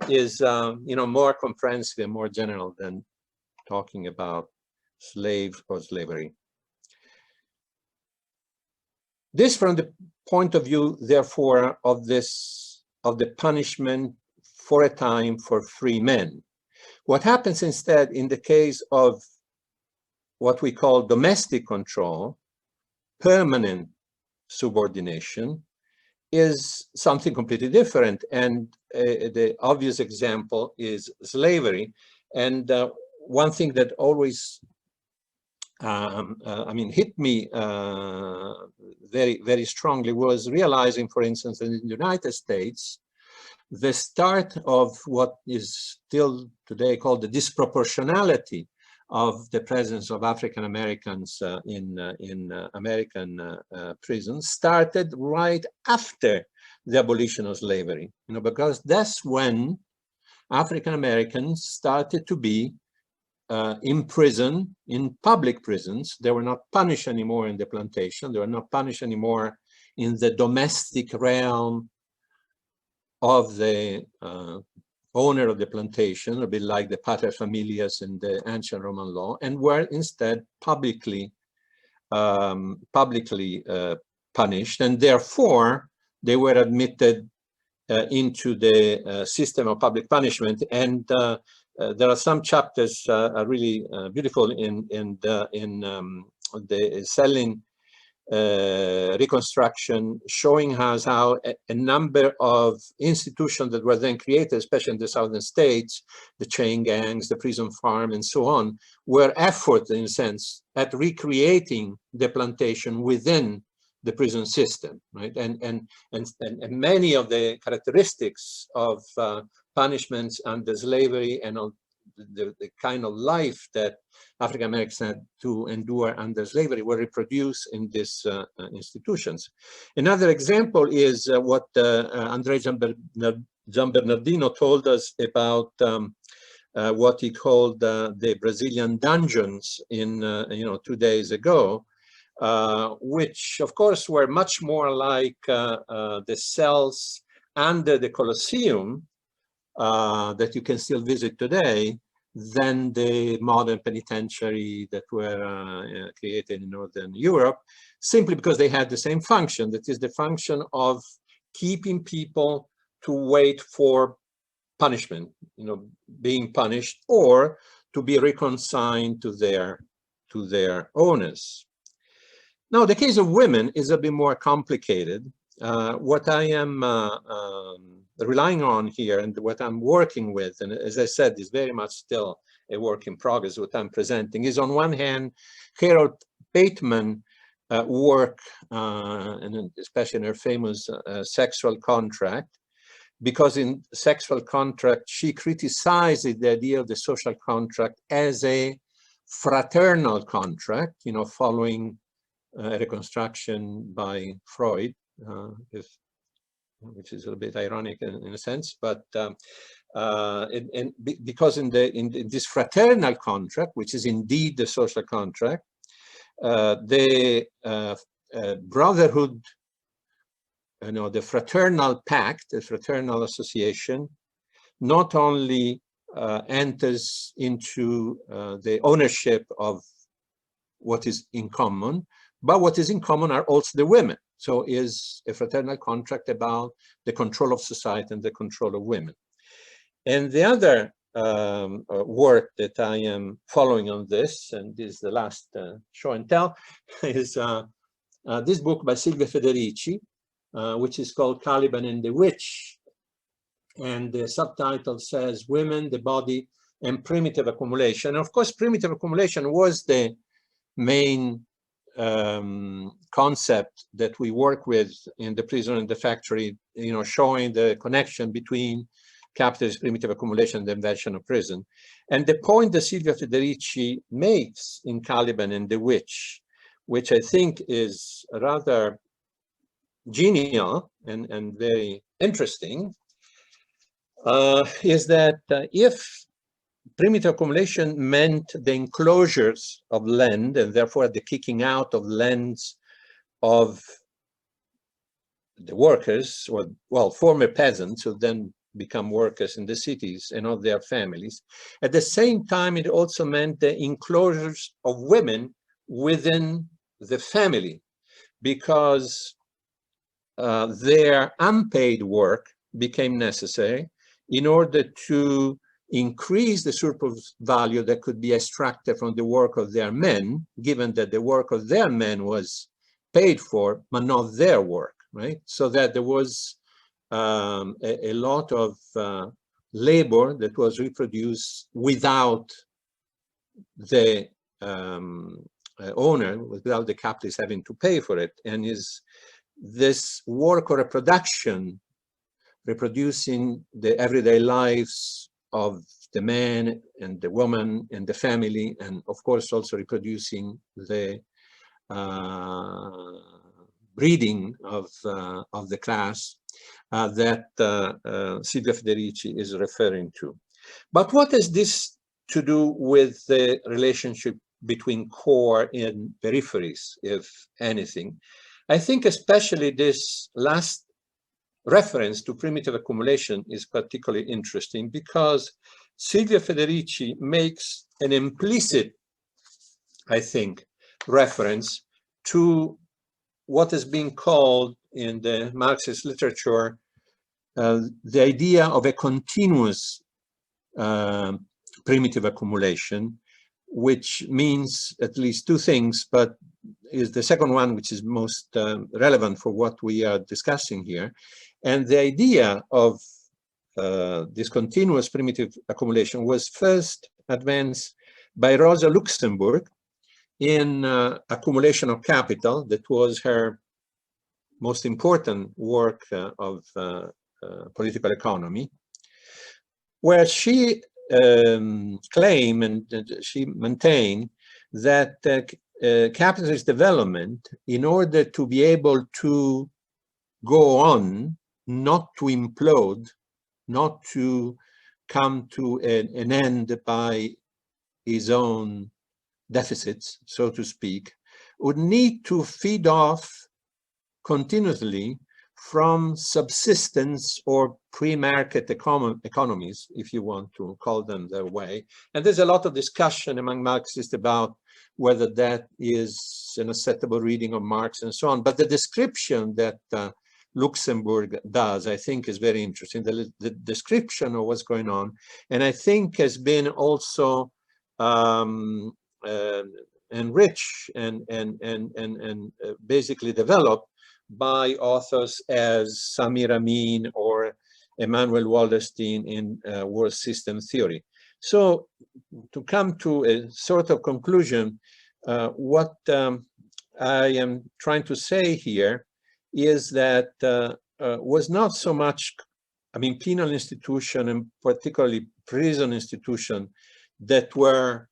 is more comprehensive and more general than talking about slave or slavery. This, from the point of view, therefore, of the punishment for a time for free men. What happens instead in the case of what we call domestic control, permanent subordination, is something completely different. And the obvious example is slavery. And one thing that always hit me very, very strongly was realizing, for instance, that in the United States, the start of what is still today called the disproportionality of the presence of African Americans in American prisons started right after the abolition of slavery, because that's when African Americans started to be in prison, in public prisons. They were not punished anymore in the plantation. They were not punished anymore in the domestic realm of the owner of the plantation, a bit like the pater familias in the ancient Roman law, and were instead publicly punished, and therefore they were admitted into the system of public punishment. And there are some chapters really beautiful in the Selling reconstruction, showing us how a number of institutions that were then created, especially in the southern states, the chain gangs, the prison farm, and so on, were efforts, in a sense, at recreating the plantation within the prison system, right? And many of the characteristics of punishments under slavery and of the kind of life that African Americans had to endure under slavery were reproduced in these institutions. Another example is what André Gianbernardino told us about what he called the Brazilian dungeons in 2 days ago, which of course were much more like the cells under the Colosseum that you can still visit today than the modern penitentiary that were created in Northern Europe, simply because they had the same function, that is the function of keeping people to wait for punishment, being punished, or to be reconsigned to their owners. Now, the case of women is a bit more complicated. What I am relying on here and what I'm working with, and as I said, is very much still a work in progress, what I'm presenting, is on one hand, Harold Bateman work, and especially in her famous Sexual Contract, because in Sexual Contract, she criticizes the idea of the social contract as a fraternal contract, following a reconstruction by Freud, which is a little bit ironic in a sense, but because in this fraternal contract, which is indeed the social contract, the brotherhood, the fraternal pact, the fraternal association, not only enters into the ownership of what is in common, but what is in common are also the women. So is a fraternal contract about the control of society and the control of women. And the other work that I am following on this, and this is the last show and tell, is this book by Silvia Federici, which is called Caliban and the Witch. And the subtitle says Women, the Body, and Primitive Accumulation. And of course, primitive accumulation was the main concept that we work with in the prison and the factory, showing the connection between capitalist primitive accumulation and the invention of prison. And the point that Silvia Federici makes in Caliban and the Witch, which I think is rather genial and very interesting, is that if primitive accumulation meant the enclosures of land and therefore the kicking out of lands of the workers, or well, former peasants who then become workers in the cities and of their families. At the same time, it also meant the enclosures of women within the family, because their unpaid work became necessary in order to increase the surplus value that could be extracted from the work of their men, given that the work of their men was paid for, but not their work, right? So that there was a lot of labor that was reproduced without the owner, without the capitalist having to pay for it. And is this work or a production reproducing the everyday lives of the man and the woman and the family, and of course also reproducing the breeding of the class that Silvia Federici is referring to. But what has this to do with the relationship between core and peripheries, if anything? I think especially this last reference to primitive accumulation is particularly interesting, because Silvia Federici makes an implicit, I think, reference to what is being called in the Marxist literature the idea of a continuous primitive accumulation, which means at least two things, but is the second one which is most relevant for what we are discussing here. And the idea of this continuous primitive accumulation was first advanced by Rosa Luxemburg in Accumulation of Capital. That was her most important work of political economy, where she claimed and she maintained that capitalist development, in order to be able to go on, not to implode, not to come to an end by his own deficits, so to speak, would need to feed off continuously from subsistence or pre-market economies, if you want to call them that way. And there's a lot of discussion among Marxists about whether that is an acceptable reading of Marx and so on. But the description that Luxemburg does, I think, is very interesting. The description of what's going on, and I think has been also enriched and basically developed by authors as Samir Amin or Emanuel Wallerstein in World System Theory. So to come to a sort of conclusion, what I am trying to say here is that was not so much, I mean, penal institution and particularly prison institution that were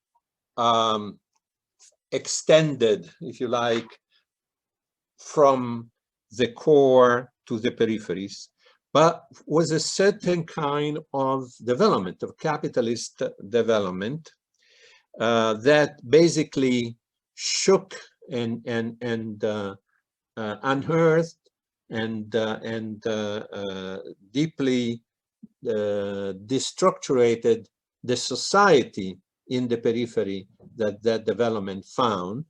extended, if you like, from the core to the peripheries, but was a certain kind of development, of capitalist development, that basically shook and unearthed and deeply destructurated the society in the periphery that that development found.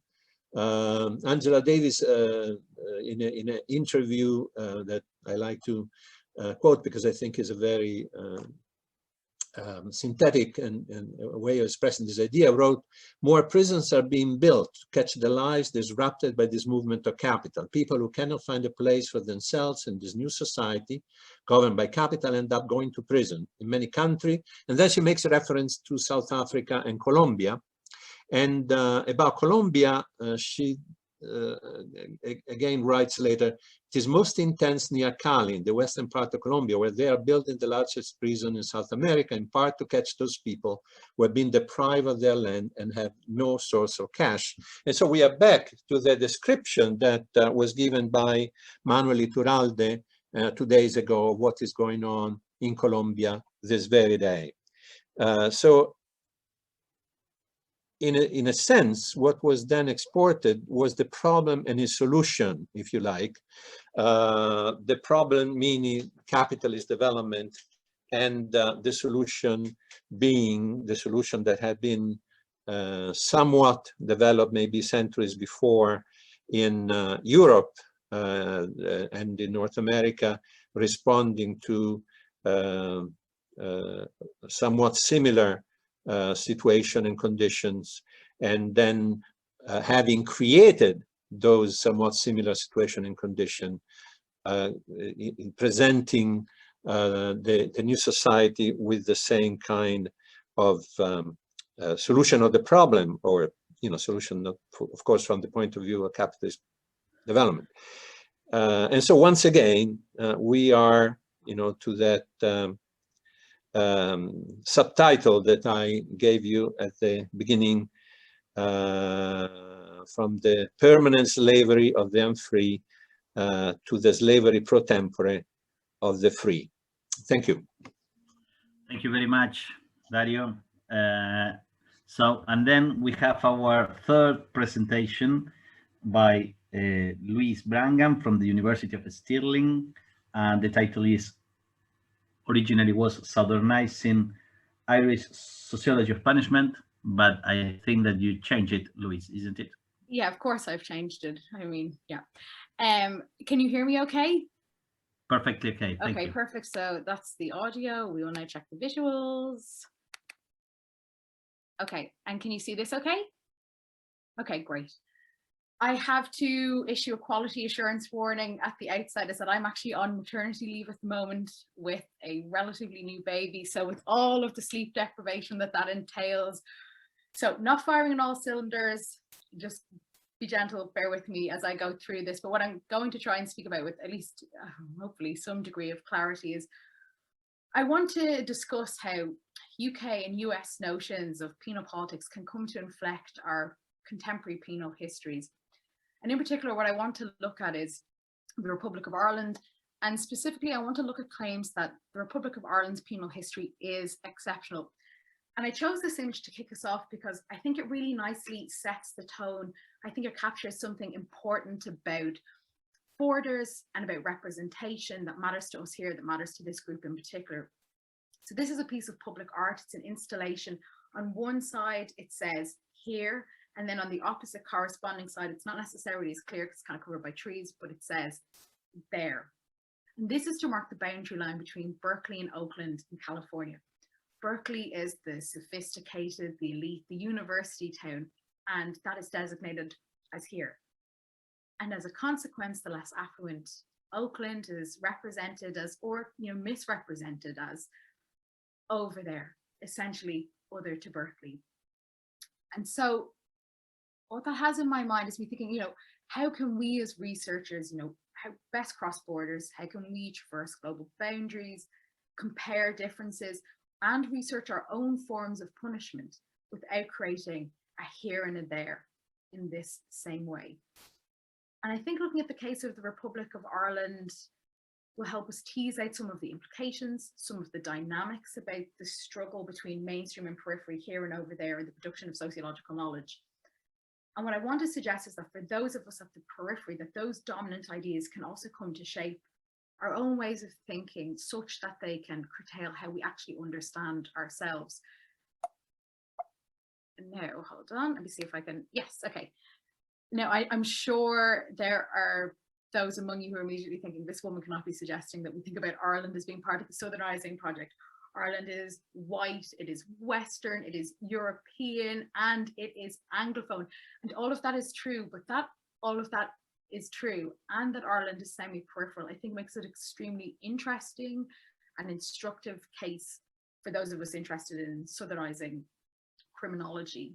Angela Davis, in an interview that I like to quote because I think is a very synthetic and a way of expressing this idea, wrote, "More prisons are being built to catch the lives disrupted by this movement of capital. People who cannot find a place for themselves in this new society governed by capital end up going to prison in many countries." And then she makes a reference to South Africa and Colombia. And about Colombia, she again writes later, "It is most intense near Cali, in the western part of Colombia, where they are building the largest prison in South America, in part to catch those people who have been deprived of their land and have no source of cash." And so we are back to the description that was given by Manuel Iturralde 2 days ago of what is going on in Colombia this very day. So in a sense, what was then exported was the problem and its solution, if you like. The problem meaning capitalist development, and the solution being the solution that had been somewhat developed maybe centuries before in Europe and in North America, responding to somewhat similar situation and conditions, and then having created those somewhat similar situation and condition, in presenting the new society with the same kind of solution of the problem, or solution, of course, from the point of view of capitalist development. And so once again, we are you know, to that subtitle that I gave you at the beginning, from the permanent slavery of the unfree to the slavery pro tempore of the free. Thank you. Thank you very much, Dario. And then we have our third presentation by Louise Brangan from the University of Stirling, and the title is, originally was Southernizing Irish Sociology of Punishment, but I think that you changed it, Louise, isn't it? Yeah, of course I've changed it. I mean, yeah. Can you hear me okay? Perfectly okay, thank Okay, you. perfect. So that's the audio. We will now check the visuals. Okay, and can you see this okay? Okay, great. I have to issue a quality assurance warning at the outset, is that I'm actually on maternity leave at the moment with a relatively new baby. So with all of the sleep deprivation that entails, so not firing on all cylinders, just be gentle, bear with me as I go through this. But what I'm going to try and speak about with at least hopefully some degree of clarity is I want to discuss how UK and US notions of penal politics can come to inflect our contemporary penal histories. And in particular, what I want to look at is the Republic of Ireland. And specifically, I want to look at claims that the Republic of Ireland's penal history is exceptional. And I chose this image to kick us off because I think it really nicely sets the tone. I think it captures something important about borders and about representation that matters to us here, that matters to this group in particular. So this is a piece of public art. It's an installation. On one side, it says here, and then on the opposite corresponding side, it's not necessarily as clear because it's kind of covered by trees, but it says there. And this is to mark the boundary line between Berkeley and Oakland in California. Berkeley is the sophisticated, the elite, the university town, and that is designated as here. And as a consequence, the less affluent Oakland is represented as, or misrepresented as, over there, essentially other to Berkeley. And so what that has in my mind is me thinking, how can we as researchers, how best cross borders, how can we traverse global boundaries, compare differences, and research our own forms of punishment without creating a here and a there in this same way. And I think looking at the case of the Republic of Ireland will help us tease out some of the implications, some of the dynamics about the struggle between mainstream and periphery here and over there in the production of sociological knowledge. And what I want to suggest is that for those of us at the periphery, that those dominant ideas can also come to shape our own ways of thinking such that they can curtail how we actually understand ourselves. And now, hold on, let me see if I can, yes, okay. Now, I'm sure there are those among you who are immediately thinking this woman cannot be suggesting that we think about Ireland as being part of the Southernizing project. Ireland is white, it is Western, it is European, and it is Anglophone. And all of that is true, but that all of that is true, and that Ireland is semi-peripheral, I think makes it extremely interesting and instructive case for those of us interested in Southernizing criminology.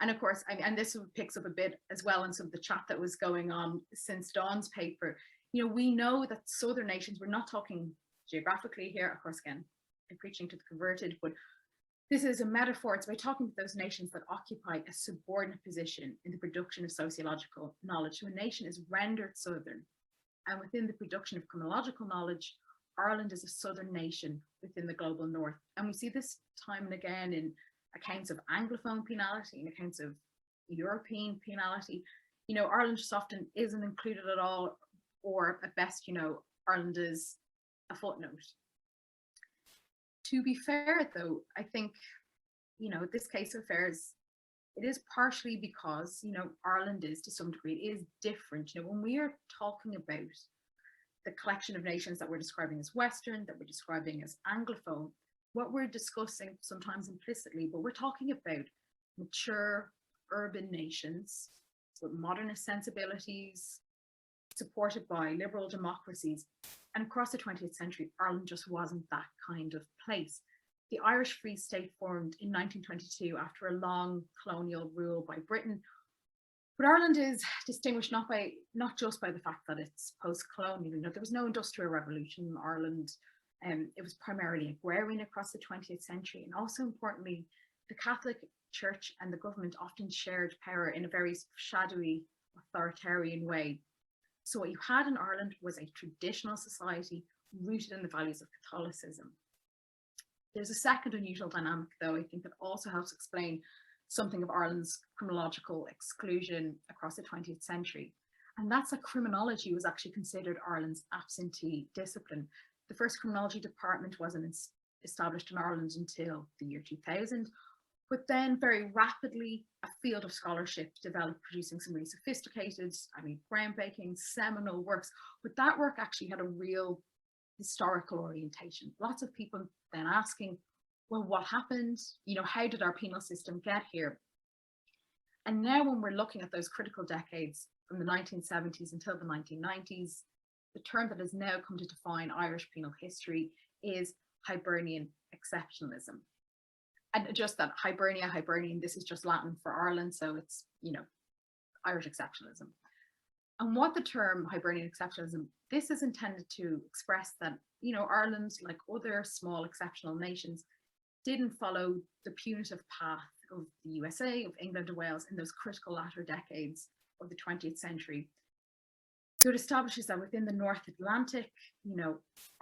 And of course, and this picks up a bit as well in some of the chat that was going on since Dawn's paper. We know that Southern nations, we're not talking geographically here, of course, again, I'm preaching to the converted, but this is a metaphor. It's by talking to those nations that occupy a subordinate position in the production of sociological knowledge. So a nation is rendered Southern, and within the production of criminological knowledge, Ireland is a Southern nation within the global North. And we see this time and again in accounts of Anglophone penalty and accounts of European penalty. Ireland just often isn't included at all, or at best, Ireland is a footnote. To be fair, though, I think, this case of affairs, it is partially because, Ireland is, to some degree, it is different. When we are talking about the collection of nations that we're describing as Western, that we're describing as Anglophone, what we're discussing sometimes implicitly, but we're talking about mature urban nations with modernist sensibilities, supported by liberal democracies. And across the 20th century, Ireland just wasn't that kind of place. The Irish Free State formed in 1922 after a long colonial rule by Britain. But Ireland is distinguished not just by the fact that it's post-colonial. There was no industrial revolution in Ireland. It was primarily agrarian across the 20th century, and also importantly, the Catholic Church and the government often shared power in a very shadowy, authoritarian way. So what you had in Ireland was a traditional society rooted in the values of Catholicism. There's a second unusual dynamic, though, I think that also helps explain something of Ireland's criminological exclusion across the 20th century. And that's that criminology was actually considered Ireland's absentee discipline. The first criminology department wasn't established in Ireland until the year 2000, but then very rapidly a field of scholarship developed, producing some really sophisticated, groundbreaking, seminal works. But that work actually had a real historical orientation. Lots of people then asking, well, what happened? How did our penal system get here? And now when we're looking at those critical decades from the 1970s until the 1990s, the term that has now come to define Irish penal history is Hibernian exceptionalism. And just that Hibernian, this is just Latin for Ireland, so it's, Irish exceptionalism. And what the term Hibernian exceptionalism, this is intended to express that, Ireland, like other small exceptional nations, didn't follow the punitive path of the USA, of England and Wales in those critical latter decades of the 20th century. So it establishes that within the North Atlantic,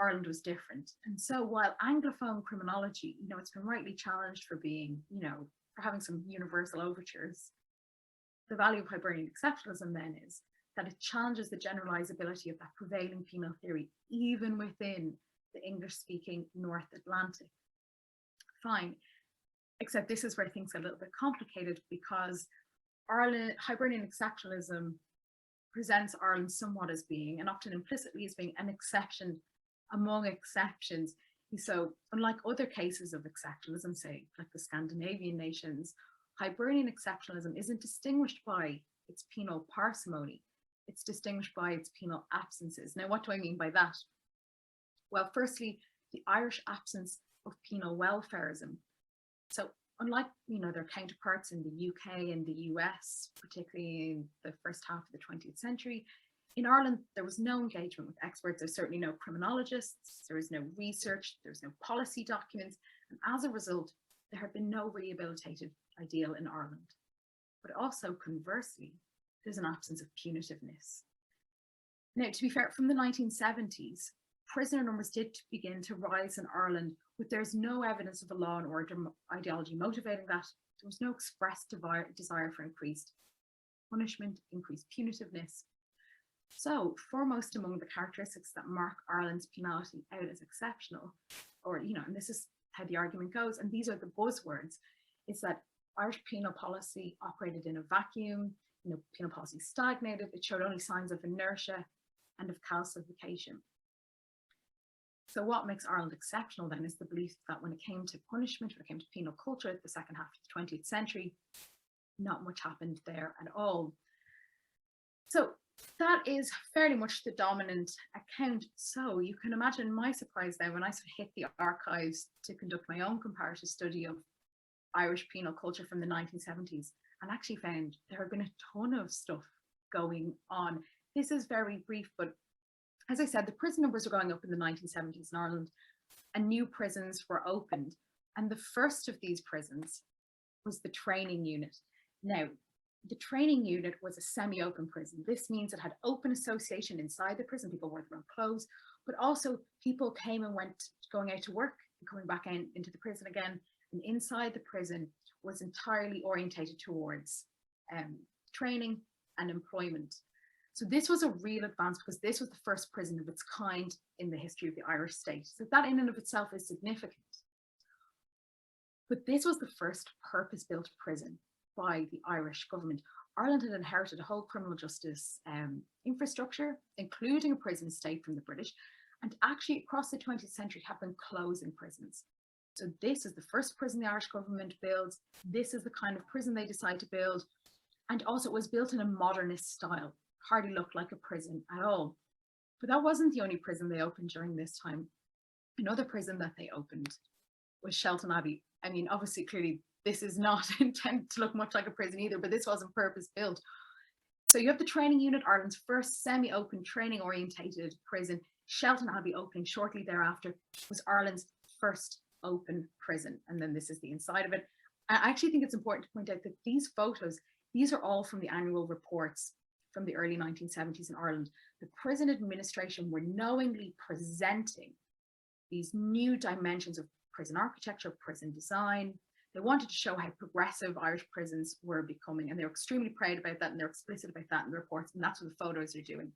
Ireland was different. And so while Anglophone criminology, it's been rightly challenged for being, for having some universal overtures, the value of Hibernian exceptionalism then is that it challenges the generalizability of that prevailing penal theory, even within the English-speaking North Atlantic. Fine, except this is where things get a little bit complicated, because Hibernian exceptionalism presents Ireland somewhat as being, and often implicitly as being, an exception among exceptions. So unlike other cases of exceptionalism, say like the Scandinavian nations, Hibernian exceptionalism isn't distinguished by its penal parsimony, it's distinguished by its penal absences. Now, what do I mean by that? Well, firstly, the Irish absence of penal welfarism. So unlike, their counterparts in the UK and the US, particularly in the first half of the 20th century, in Ireland, there was no engagement with experts. There's certainly no criminologists, there was no research, there was no policy documents. And as a result, there had been no rehabilitative ideal in Ireland. But also conversely, there's an absence of punitiveness. Now, to be fair, from the 1970s, prisoner numbers did begin to rise in Ireland, but there's no evidence of a law and order ideology motivating that. There was no expressed desire for increased punishment, increased punitiveness. So, foremost among the characteristics that mark Ireland's penality out as exceptional, or, and this is how the argument goes, and these are the buzzwords, is that Irish penal policy operated in a vacuum, penal policy stagnated, it showed only signs of inertia and of calcification. So what makes Ireland exceptional then is the belief that when it came to punishment, when it came to penal culture at the second half of the 20th century, not much happened there at all. So that is fairly much the dominant account. So you can imagine my surprise then when I sort of hit the archives to conduct my own comparative study of Irish penal culture from the 1970s, and actually found there had been a ton of stuff going on. This is very brief, but as I said, the prison numbers were going up in the 1970s in Ireland, and new prisons were opened. And the first of these prisons was the training unit. Now, the training unit was a semi-open prison. This means it had open association inside the prison. People wore their own clothes, but also people came and went, going out to work and coming back into the prison again. And inside the prison was entirely orientated towards training and employment. So this was a real advance, because this was the first prison of its kind in the history of the Irish state. So that in and of itself is significant. But this was the first purpose-built prison by the Irish government. Ireland had inherited a whole criminal justice infrastructure, including a prison state from the British, and actually across the 20th century have been closing prisons. So this is the first prison the Irish government builds. This is the kind of prison they decide to build. And also it was built in a modernist style. Hardly looked like a prison at all. But that wasn't the only prison they opened during this time. Another prison that they opened was Shelton Abbey. I mean, obviously, clearly, this is not intended to look much like a prison either, but this wasn't purpose-built. So you have the training unit, Ireland's first semi-open training-orientated prison. Shelton Abbey, opening shortly thereafter, was Ireland's first open prison. And then this is the inside of it. I actually think it's important to point out that these photos, these are all from the annual reports from the early 1970s in Ireland. The prison administration were knowingly presenting these new dimensions of prison architecture, prison design. They wanted to show how progressive Irish prisons were becoming, and they're extremely proud about that, and they're explicit about that in the reports, and that's what the photos are doing.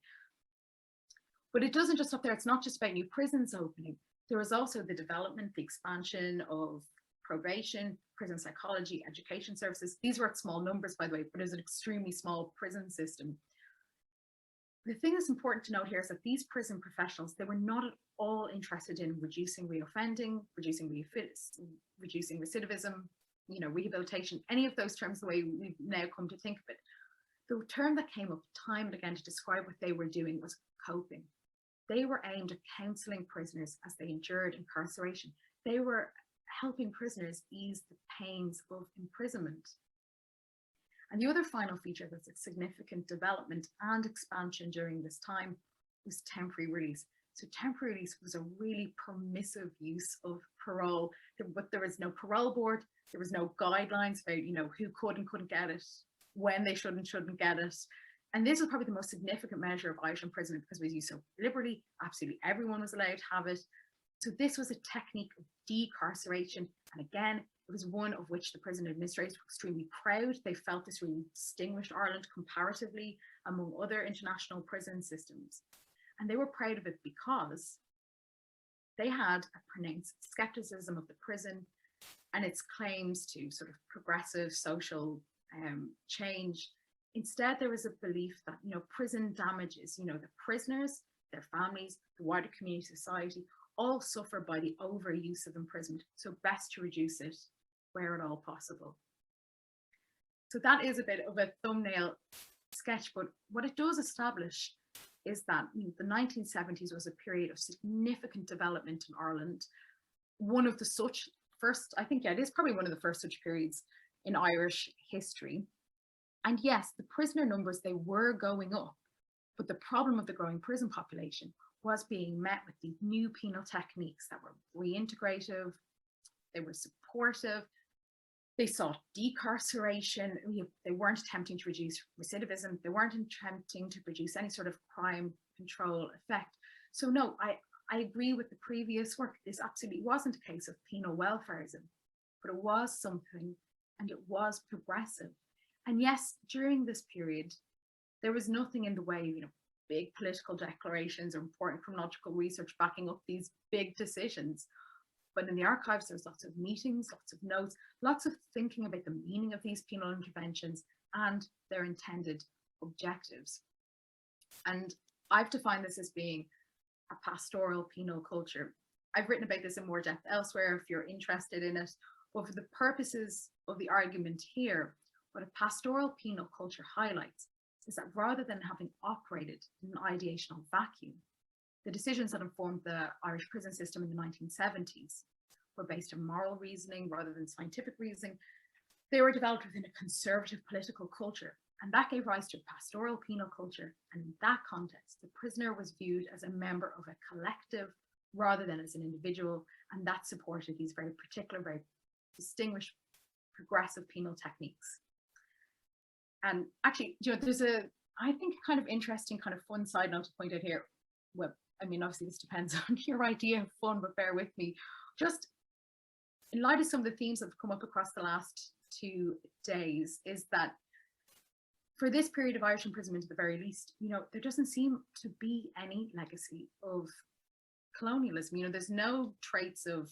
But it doesn't just stop there. It's not just about new prisons opening. There was also the development, the expansion of probation, prison psychology, education services. These were at small numbers, by the way, but it was an extremely small prison system. The thing that's important to note here is that these prison professionals, they were not at all interested in reducing reoffending, reducing recidivism, you know, rehabilitation, any of those terms, the way we've now come to think of it. The term that came up time and again to describe what they were doing was coping. They were aimed at counselling prisoners as they endured incarceration. They were helping prisoners ease the pains of imprisonment. And the other final feature that's a significant development and expansion during this time was temporary release. So temporary release was a really permissive use of parole, but there was no parole board, there was no guidelines about, you know, who could and couldn't get it, when they should and shouldn't get it. And this was probably the most significant measure of Irish imprisonment because it was used so liberally, absolutely everyone was allowed to have it. So this was a technique of decarceration. And again, it was one of which the prison administrators were extremely proud. They felt this really distinguished Ireland comparatively among other international prison systems. And they were proud of it because they had a pronounced skepticism of the prison and its claims to sort of progressive social change. Instead, there was a belief that, you know, prison damages, you know, the prisoners, their families, the wider community, society, all suffer by the overuse of imprisonment. So best to reduce it where at all possible. So that is a bit of a thumbnail sketch, but what it does establish is that, you know, the 1970s was a period of significant development in Ireland. One of the such first, I think, yeah, it is probably one of the first such periods in Irish history. And yes, the prisoner numbers, they were going up, but the problem of the growing prison population was being met with these new penal techniques that were reintegrative, they were supportive, they sought decarceration, they weren't attempting to reduce recidivism, they weren't attempting to produce any sort of crime control effect. So no, I agree with the previous work. This absolutely wasn't a case of penal welfarism, but it was something, and it was progressive. And yes, during this period, there was nothing in the way of, you know, big political declarations or important chronological research backing up these big decisions. But in the archives, there's lots of meetings, lots of notes, lots of thinking about the meaning of these penal interventions and their intended objectives. And I've defined this as being a pastoral penal culture. I've written about this in more depth elsewhere if you're interested in it, but for the purposes of the argument here, what a pastoral penal culture highlights is that rather than having operated in an ideational vacuum, the decisions that informed the Irish prison system in the 1970s were based on moral reasoning rather than scientific reasoning. They were developed within a conservative political culture, and that gave rise to a pastoral penal culture. And in that context, the prisoner was viewed as a member of a collective rather than as an individual, and that supported these very particular, very distinguished progressive penal techniques. And actually, you know, there's a, I think, kind of interesting, kind of fun side note to point out here. Well, I mean, obviously this depends on your idea of fun, but bear with me. Just in light of some of the themes that have come up across the last 2 days, is that for this period of Irish imprisonment, at the very least, you know, there doesn't seem to be any legacy of colonialism. You know, there's no traits of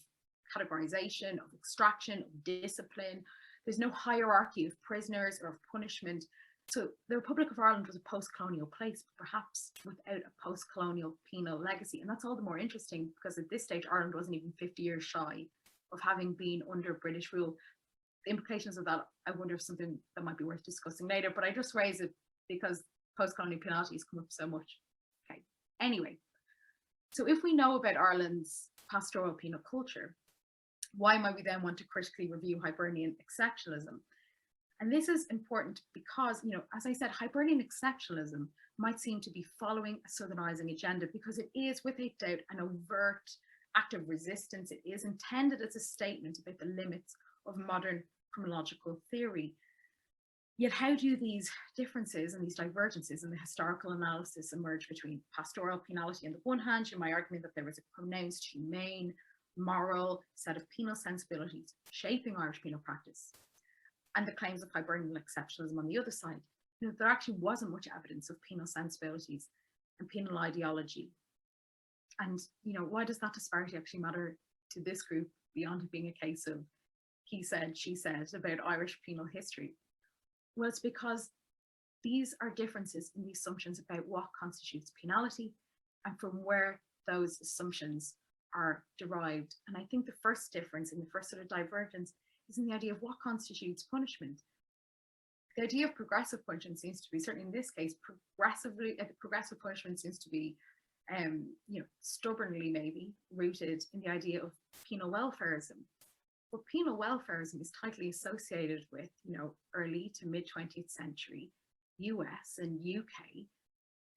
categorization, of extraction, of discipline. There's no hierarchy of prisoners or of punishment. So the Republic of Ireland was a post-colonial place, but perhaps without a post-colonial penal legacy. And that's all the more interesting because at this stage, Ireland wasn't even 50 years shy of having been under British rule. The implications of that, I wonder if something that might be worth discussing later, but I just raise it because post-colonial penalties come up so much. Okay, anyway, so if we know about Ireland's pastoral penal culture, why might we then want to critically review Hibernian exceptionalism? And this is important because, you know, as I said, Hibernian exceptionalism might seem to be following a Southernizing agenda because it is, without doubt, an overt act of resistance. It is intended as a statement about the limits of modern criminological theory. Yet how do these differences and these divergences in the historical analysis emerge between pastoral penality on the one hand, and my argument that there was a pronounced humane, moral set of penal sensibilities shaping Irish penal practice, and the claims of Hibernian exceptionalism on the other side? You know, there actually wasn't much evidence of penal sensibilities and penal ideology. And, you know, why does that disparity actually matter to this group beyond it being a case of he said, she said about Irish penal history? Well, it's because these are differences in the assumptions about what constitutes penality and from where those assumptions are derived. And I think the first difference and the first sort of divergence is in the idea of what constitutes punishment. The idea of progressive punishment seems to be, certainly in this case, progressive punishment seems to be, you know, stubbornly maybe rooted in the idea of penal welfarism. But penal welfarism is tightly associated with, you know, early to mid 20th century US and UK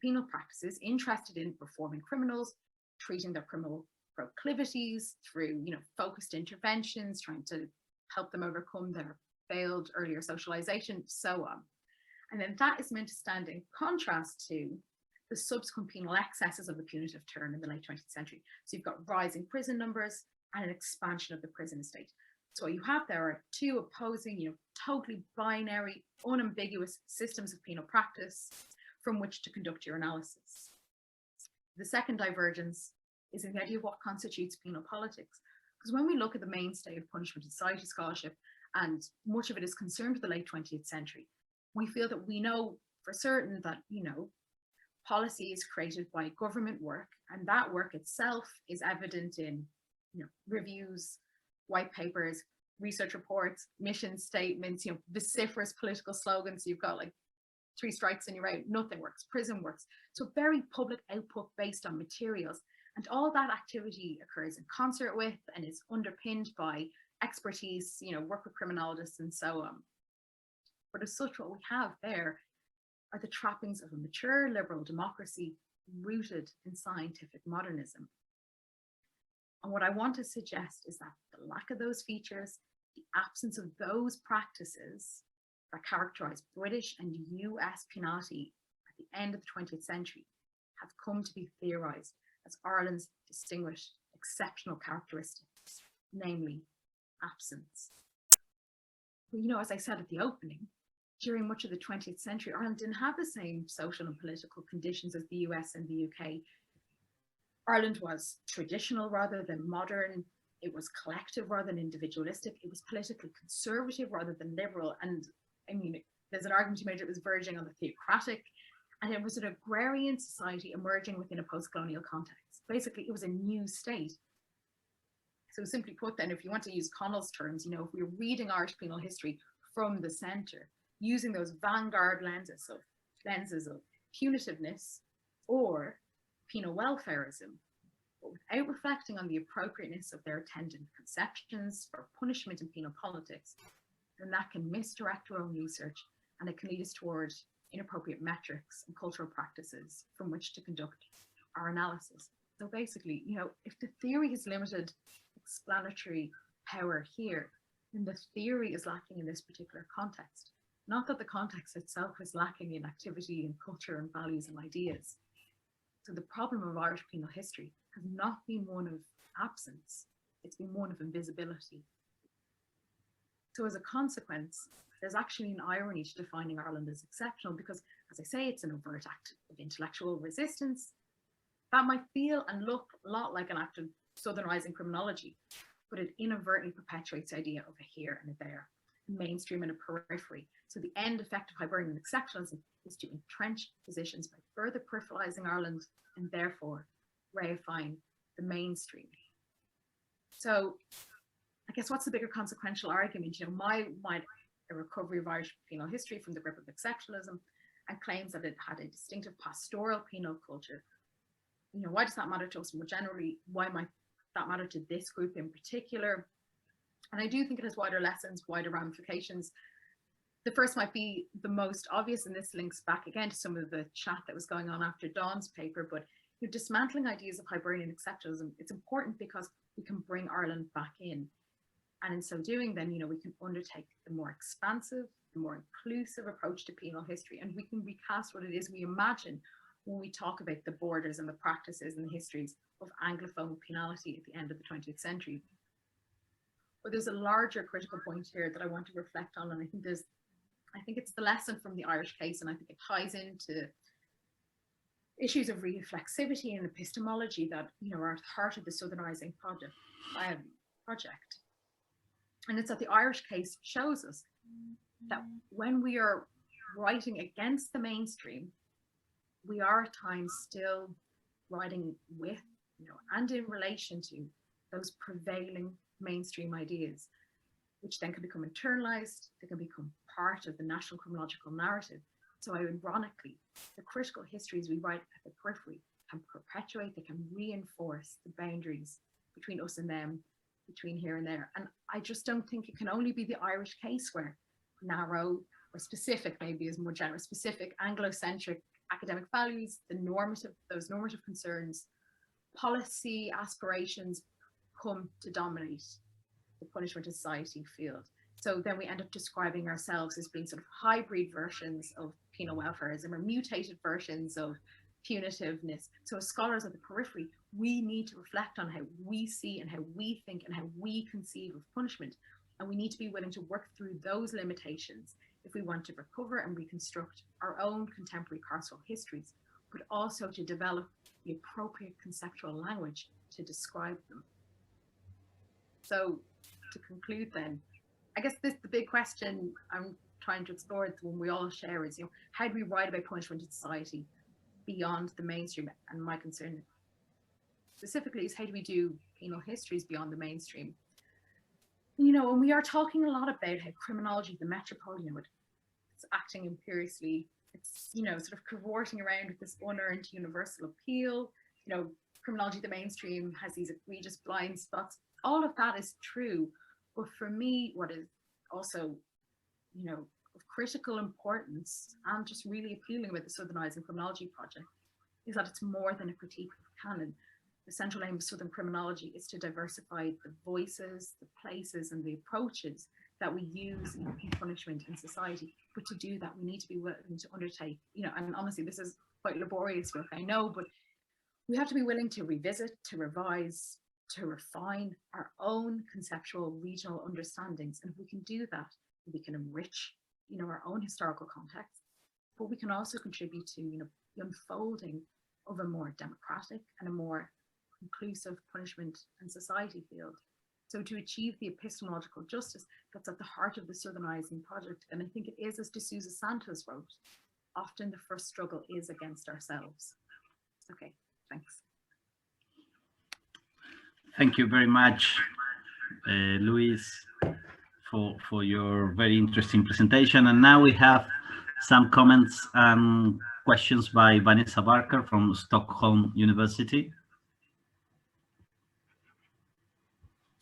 penal practices interested in reforming criminals, treating their criminal proclivities through, you know, focused interventions, trying to help them overcome their failed earlier socialization, so on. And then that is meant to stand in contrast to the subsequent penal excesses of the punitive turn in the late 20th century. So you've got rising prison numbers and an expansion of the prison estate. So what you have there are two opposing, you know, totally binary, unambiguous systems of penal practice from which to conduct your analysis. The second divergence is in the idea of what constitutes penal politics. Because when we look at the mainstay of punishment and society scholarship, and much of it is concerned with the late 20th century, we feel that we know for certain that, you know, policy is created by government work, and that work itself is evident in, you know, reviews, white papers, research reports, mission statements, you know, vociferous political slogans. You've got like 3 strikes and you're out, nothing works, prison works. So very public output based on materials. And all that activity occurs in concert with and is underpinned by expertise, you know, work with criminologists and so on. But as such, what we have there are the trappings of a mature liberal democracy rooted in scientific modernism. And what I want to suggest is that the lack of those features, the absence of those practices that characterize British and US penality at the end of the 20th century have come to be theorized as Ireland's distinguished exceptional characteristics, namely absence. But, you know, as I said at the opening, during much of the 20th century, Ireland didn't have the same social and political conditions as the US and the UK. Ireland was traditional rather than modern. It was collective rather than individualistic. It was politically conservative rather than liberal. And I mean, there's an argument you made it was verging on the theocratic, and it was an agrarian society emerging within a post-colonial context. Basically, it was a new state. So simply put then, if you want to use Connell's terms, you know, if we're reading Irish penal history from the centre, using those vanguard lenses of punitiveness or penal welfarism, but without reflecting on the appropriateness of their attendant conceptions for punishment and penal politics, then that can misdirect our own research, and it can lead us toward inappropriate metrics and cultural practices from which to conduct our analysis. So basically, you know, if the theory has limited explanatory power here, then the theory is lacking in this particular context. Not that the context itself is lacking in activity and culture and values and ideas. So the problem of Irish penal history has not been one of absence, it's been one of invisibility. So as a consequence, there's actually an irony to defining Ireland as exceptional because, as I say, it's an overt act of intellectual resistance. That might feel and look a lot like an act of Southernizing criminology, but it inadvertently perpetuates the idea of a here and a there, a mainstream and a periphery. So the end effect of Hibernian exceptionalism is to entrench positions by further peripheralizing Ireland and therefore reifying the mainstream. So I guess what's the bigger consequential argument? You know, my a recovery of Irish penal history from the grip of exceptionalism and claims that it had a distinctive pastoral penal culture. You know, why does that matter to us more generally? Why might that matter to this group in particular? And I do think it has wider lessons, wider ramifications. The first might be the most obvious, and this links back again to some of the chat that was going on after Dawn's paper, but dismantling ideas of Hibernian exceptionalism, it's important because we can bring Ireland back in. And in so doing, then, we can undertake the more expansive, the more inclusive approach to penal history, and we can recast what it is we imagine when we talk about the borders and the practices and the histories of Anglophone penality at the end of the 20th century. But there's a larger critical point here that I want to reflect on, and I think it's the lesson from the Irish case, and I think it ties into issues of reflexivity and epistemology that are at the heart of the Southernizing project. And it's that the Irish case shows us that when we are writing against the mainstream, we are at times still writing with, and in relation to those prevailing mainstream ideas, which then can become internalized, they can become part of the national criminological narrative. So ironically, the critical histories we write at the periphery can perpetuate, they can reinforce the boundaries between us and them, between here and there. And I just don't think it can only be the Irish case where narrow or specific, maybe is more generous, specific Anglo-centric academic values, those normative concerns, policy aspirations come to dominate the punishment society field. So then we end up describing ourselves as being sort of hybrid versions of penal welfarism or mutated versions of punitiveness. So as scholars of the periphery, we need to reflect on how we see and how we think and how we conceive of punishment. And we need to be willing to work through those limitations if we want to recover and reconstruct our own contemporary carceral histories, but also to develop the appropriate conceptual language to describe them. So to conclude then, I guess the big question I'm trying to explore, the one we all share, is, how do we write about punishment in society beyond the mainstream? And my concern specifically is, how do we do penal histories beyond the mainstream? And we are talking a lot about how criminology, the metropole, it's acting imperiously, it's, sort of cavorting around with this unearned universal appeal. Criminology, the mainstream, has these egregious blind spots. All of that is true. But for me, what is also, of critical importance and just really appealing with the Southernizing Criminology project is that it's more than a critique of canon. The central aim of Southern criminology is to diversify the voices, the places, and the approaches that we use in punishment in society. But to do that, we need to be willing to undertake, and honestly, this is quite laborious work, I know, but we have to be willing to revisit, to revise, to refine our own conceptual regional understandings. And if we can do that, we can enrich, our own historical context, but we can also contribute to, the unfolding of a more democratic and a more inclusive punishment and society field. So to achieve the epistemological justice that's at the heart of the Southernizing project, and I think it is, as D'Souza Santos wrote, often the first struggle is against ourselves. Okay, thanks. Thank you very much, Louise, for your very interesting presentation. And now we have some comments and questions by Vanessa Barker from Stockholm University.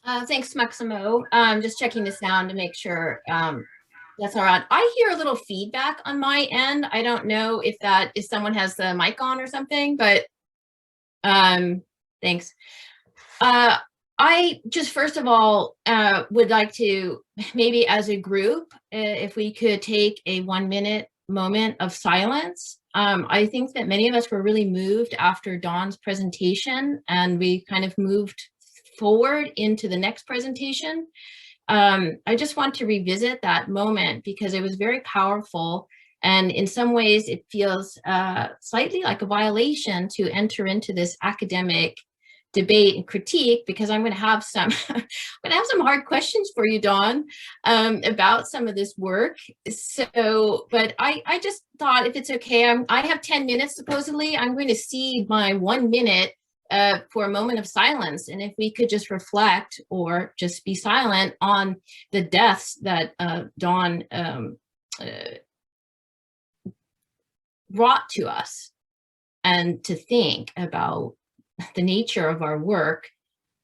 Thanks, Máximo. Just checking the sound to make sure that's all right. I hear a little feedback on my end. I don't know if someone has the mic on or something, but thanks. I just first of all would like to, maybe as a group, if we could take a 1-minute moment of silence. I think that many of us were really moved after Dawn's presentation, and we kind of moved forward into the next presentation. I just want to revisit that moment because it was very powerful, and in some ways it feels slightly like a violation to enter into this academic debate and critique, because I'm going to have some hard questions for you, Dawn, about some of this work. So, but I just thought, if it's okay, I have 10 minutes supposedly. I'm going to cede my 1 minute for a moment of silence, and if we could just reflect or just be silent on the deaths that Dawn brought to us, and to think about the nature of our work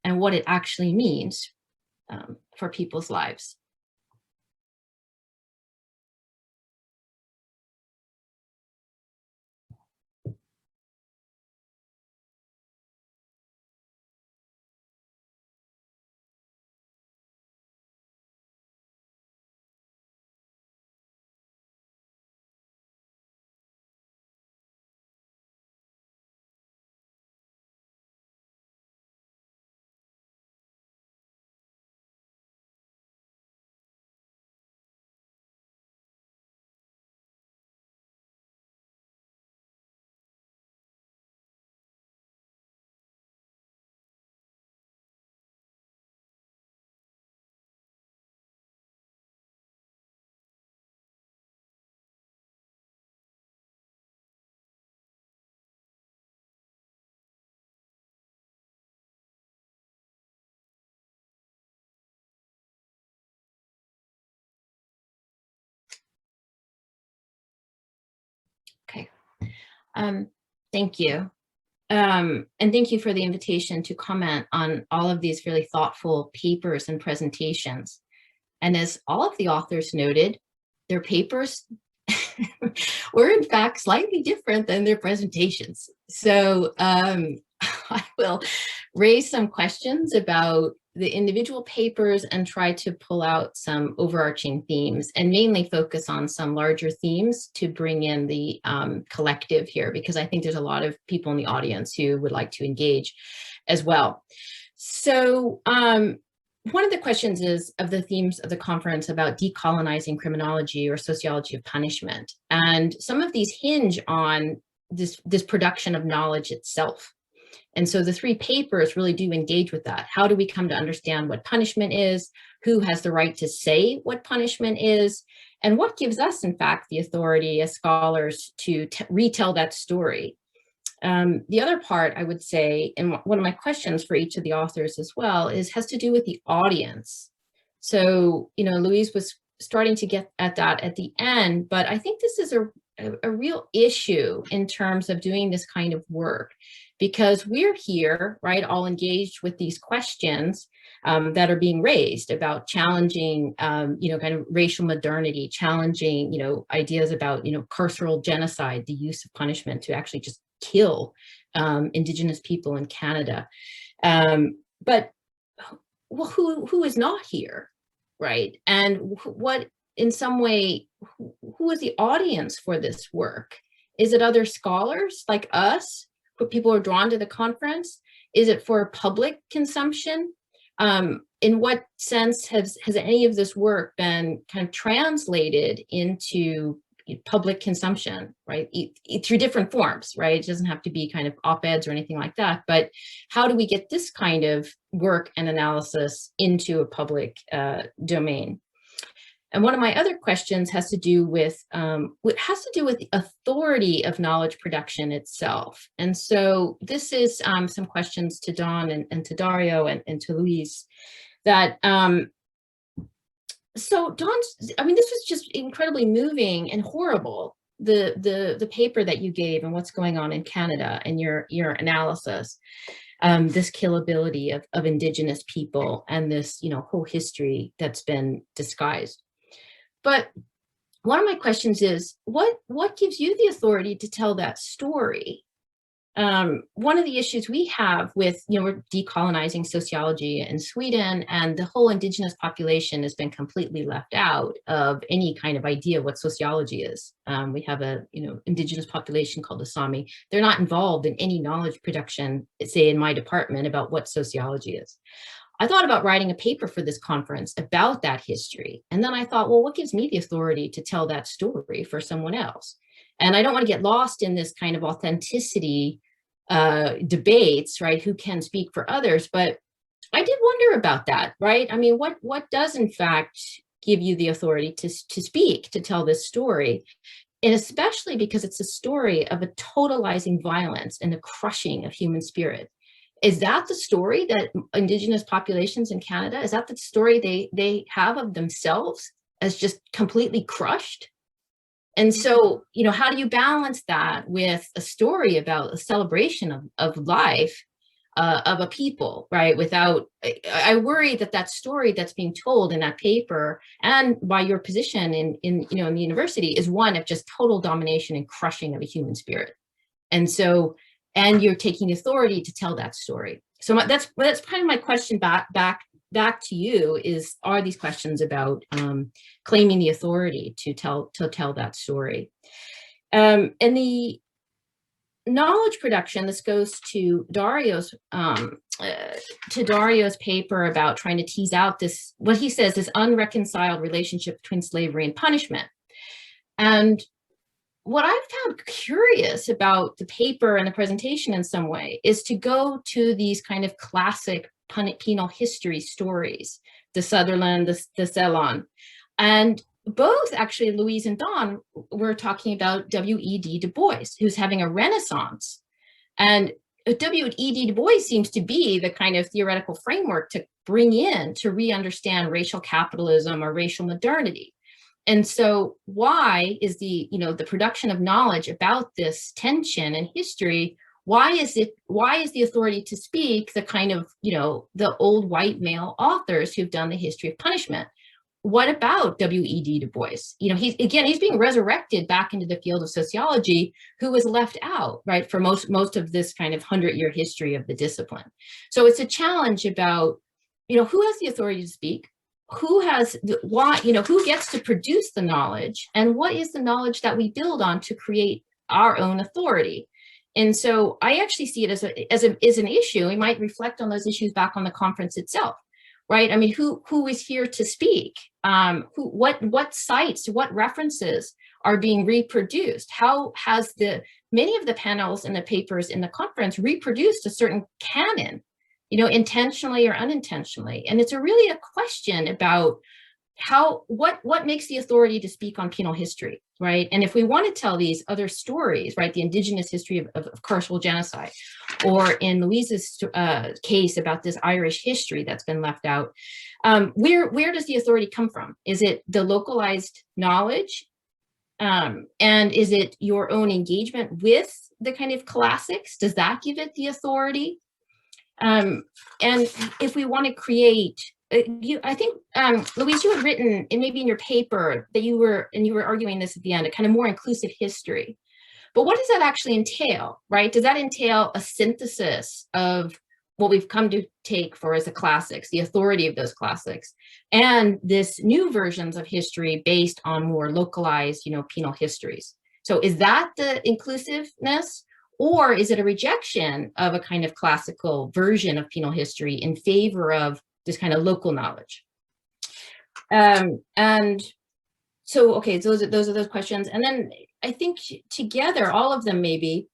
and what it actually means for people's lives. Thank you. And thank you for the invitation to comment on all of these really thoughtful papers and presentations. And as all of the authors noted, their papers were in fact slightly different than their presentations. So I will raise some questions about the individual papers and try to pull out some overarching themes and mainly focus on some larger themes to bring in the collective here, because I think there's a lot of people in the audience who would like to engage as well. So one of the questions is of the themes of the conference about decolonizing criminology or sociology of punishment. And some of these hinge on this production of knowledge itself. And so the three papers really do engage with that. How do we come to understand what punishment is? Who has the right to say what punishment is? And what gives us, in fact, the authority as scholars to retell that story? The other part, I would say, and one of my questions for each of the authors as well, has to do with the audience. So, Louise was starting to get at that at the end, but I think this is a real issue in terms of doing this kind of work, because we're here, right, all engaged with these questions that are being raised about challenging, kind of racial modernity, challenging, ideas about, carceral genocide, the use of punishment to actually just kill Indigenous people in Canada. But well, who is not here, right? And what, in some way, who is the audience for this work? Is it other scholars like us? People are drawn to the conference? Is it for public consumption? In what sense has any of this work been kind of translated into public consumption, right? Through different forms, right? It doesn't have to be kind of op-eds or anything like that, but how do we get this kind of work and analysis into a public domain? And one of my other questions has to do with the authority of knowledge production itself. And so this is some questions to Dawn and to Dario and to Louise that, so Dawn's, this was just incredibly moving and horrible, the paper that you gave and what's going on in Canada and your analysis, this killability of Indigenous people and this, whole history that's been disguised. But one of my questions is, what gives you the authority to tell that story? One of the issues we have with, we're decolonizing sociology in Sweden, and the whole Indigenous population has been completely left out of any kind of idea what sociology is. We have a, Indigenous population called the Sami. They're not involved in any knowledge production, say in my department, about what sociology is. I thought about writing a paper for this conference about that history. And then I thought, well, what gives me the authority to tell that story for someone else? And I don't want to get lost in this kind of authenticity debates, right? Who can speak for others? But I did wonder about that, right? I mean, what does in fact give you the authority to speak, to tell this story? And especially because it's a story of a totalizing violence and the crushing of human spirit. Is that the story that Indigenous populations in Canada, is that the story they have of themselves as just completely crushed? And so, how do you balance that with a story about a celebration of life of a people, right? I worry that story that's being told in that paper and by your position in the university is one of just total domination and crushing of a human spirit. And so, and you're taking authority to tell that story. So that's kind of my question back to you is, are these questions about claiming the authority to tell that story? And the knowledge production, this goes to Dario's paper about trying to tease out this, what he says, this unreconciled relationship between slavery and punishment. And what I found curious about the paper and the presentation in some way is to go to these kind of classic penal history stories, the Sutherland, the Ceylon. And both actually, Louise and Dawn, were talking about W.E.D. Du Bois, who's having a renaissance. And W.E.D. Du Bois seems to be the kind of theoretical framework to bring in to re-understand racial capitalism or racial modernity. And so why is the production of knowledge about this tension in history, why is the authority to speak the kind of, the old white male authors who've done the history of punishment? What about W.E.B. Du Bois? He's being resurrected back into the field of sociology, who was left out, right, for most of this kind of 100-year history of the discipline. So it's a challenge about, who has the authority to speak, who gets to produce the knowledge, and what is the knowledge that we build on to create our own authority. And so I actually see it as an issue. We might reflect on those issues back on the conference itself. Right? I mean, who is here to speak? What sites, what references are being reproduced? How has many of the panels and the papers in the conference reproduced a certain canon, intentionally or unintentionally? And it's really a question about what makes the authority to speak on penal history, right? And if we want to tell these other stories, right, the indigenous history of carceral genocide, or in Louise's case about this Irish history that's been left out, where does the authority come from? Is it the localized knowledge? And is it your own engagement with the kind of classics? Does that give it the authority? And if we want to create, I think, Louise, you had written, and maybe in your paper, that you were arguing this at the end, a kind of more inclusive history. But what does that actually entail, right? Does that entail a synthesis of what we've come to take for as the classics, the authority of those classics, and this new versions of history based on more localized, penal histories? So is that the inclusiveness? Or is it a rejection of a kind of classical version of penal history in favor of this kind of local knowledge? And so, okay, those are those questions. And then I think together, all of them maybe,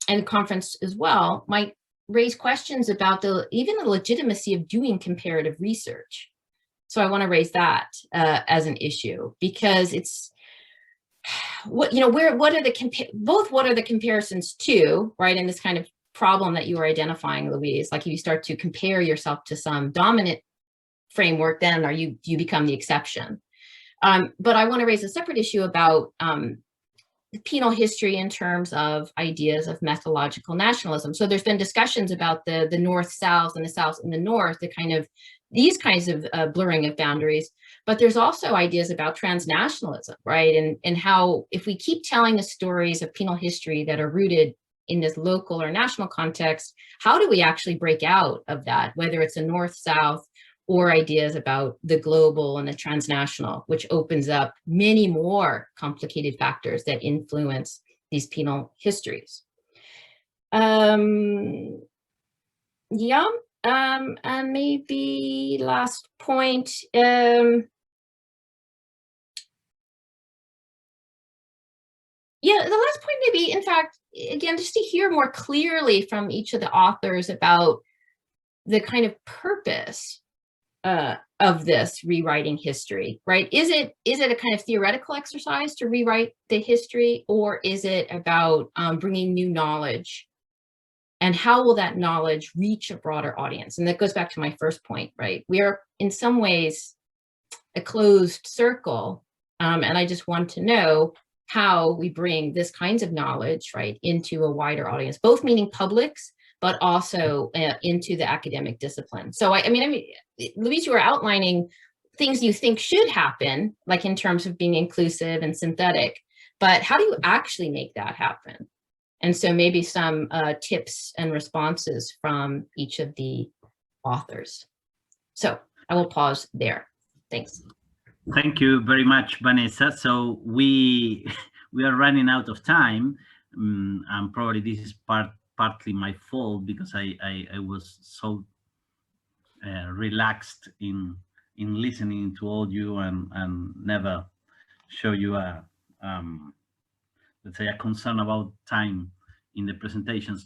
and the conference as well, might raise questions about even the legitimacy of doing comparative research. So I want to raise that as an issue, because it's, what are the comparisons to, right, in this kind of problem that you were identifying, Louise? Like, if you start to compare yourself to some dominant framework, then you become the exception. But I want to raise a separate issue about penal history in terms of ideas of methodological nationalism. So there's been discussions about the North-South and the South and the North, these kinds of blurring of boundaries. But there's also ideas about transnationalism, right? And how, if we keep telling the stories of penal history that are rooted in this local or national context, how do we actually break out of that, whether it's a North-South or ideas about the global and the transnational, which opens up many more complicated factors that influence these penal histories. And maybe last point, the last point maybe, in fact, again, just to hear more clearly from each of the authors about the kind of purpose of this rewriting history, right? Is it a kind of theoretical exercise to rewrite the history, or is it about bringing new knowledge? And how will that knowledge reach a broader audience? And that goes back to my first point, right? We are in some ways a closed circle, and I just want to know how we bring this kinds of knowledge, right, into a wider audience, both meaning publics, but also into the academic discipline. So I mean, Louise, you were outlining things you think should happen, like in terms of being inclusive and synthetic, but how do you actually make that happen? And so maybe some tips and responses from each of the authors. So I will pause there. Thanks. Thank you very much, Vanessa. So we are running out of time, and probably this is partly my fault, because I was so relaxed in listening to all you and never show you a let's say a concern about time in the presentations.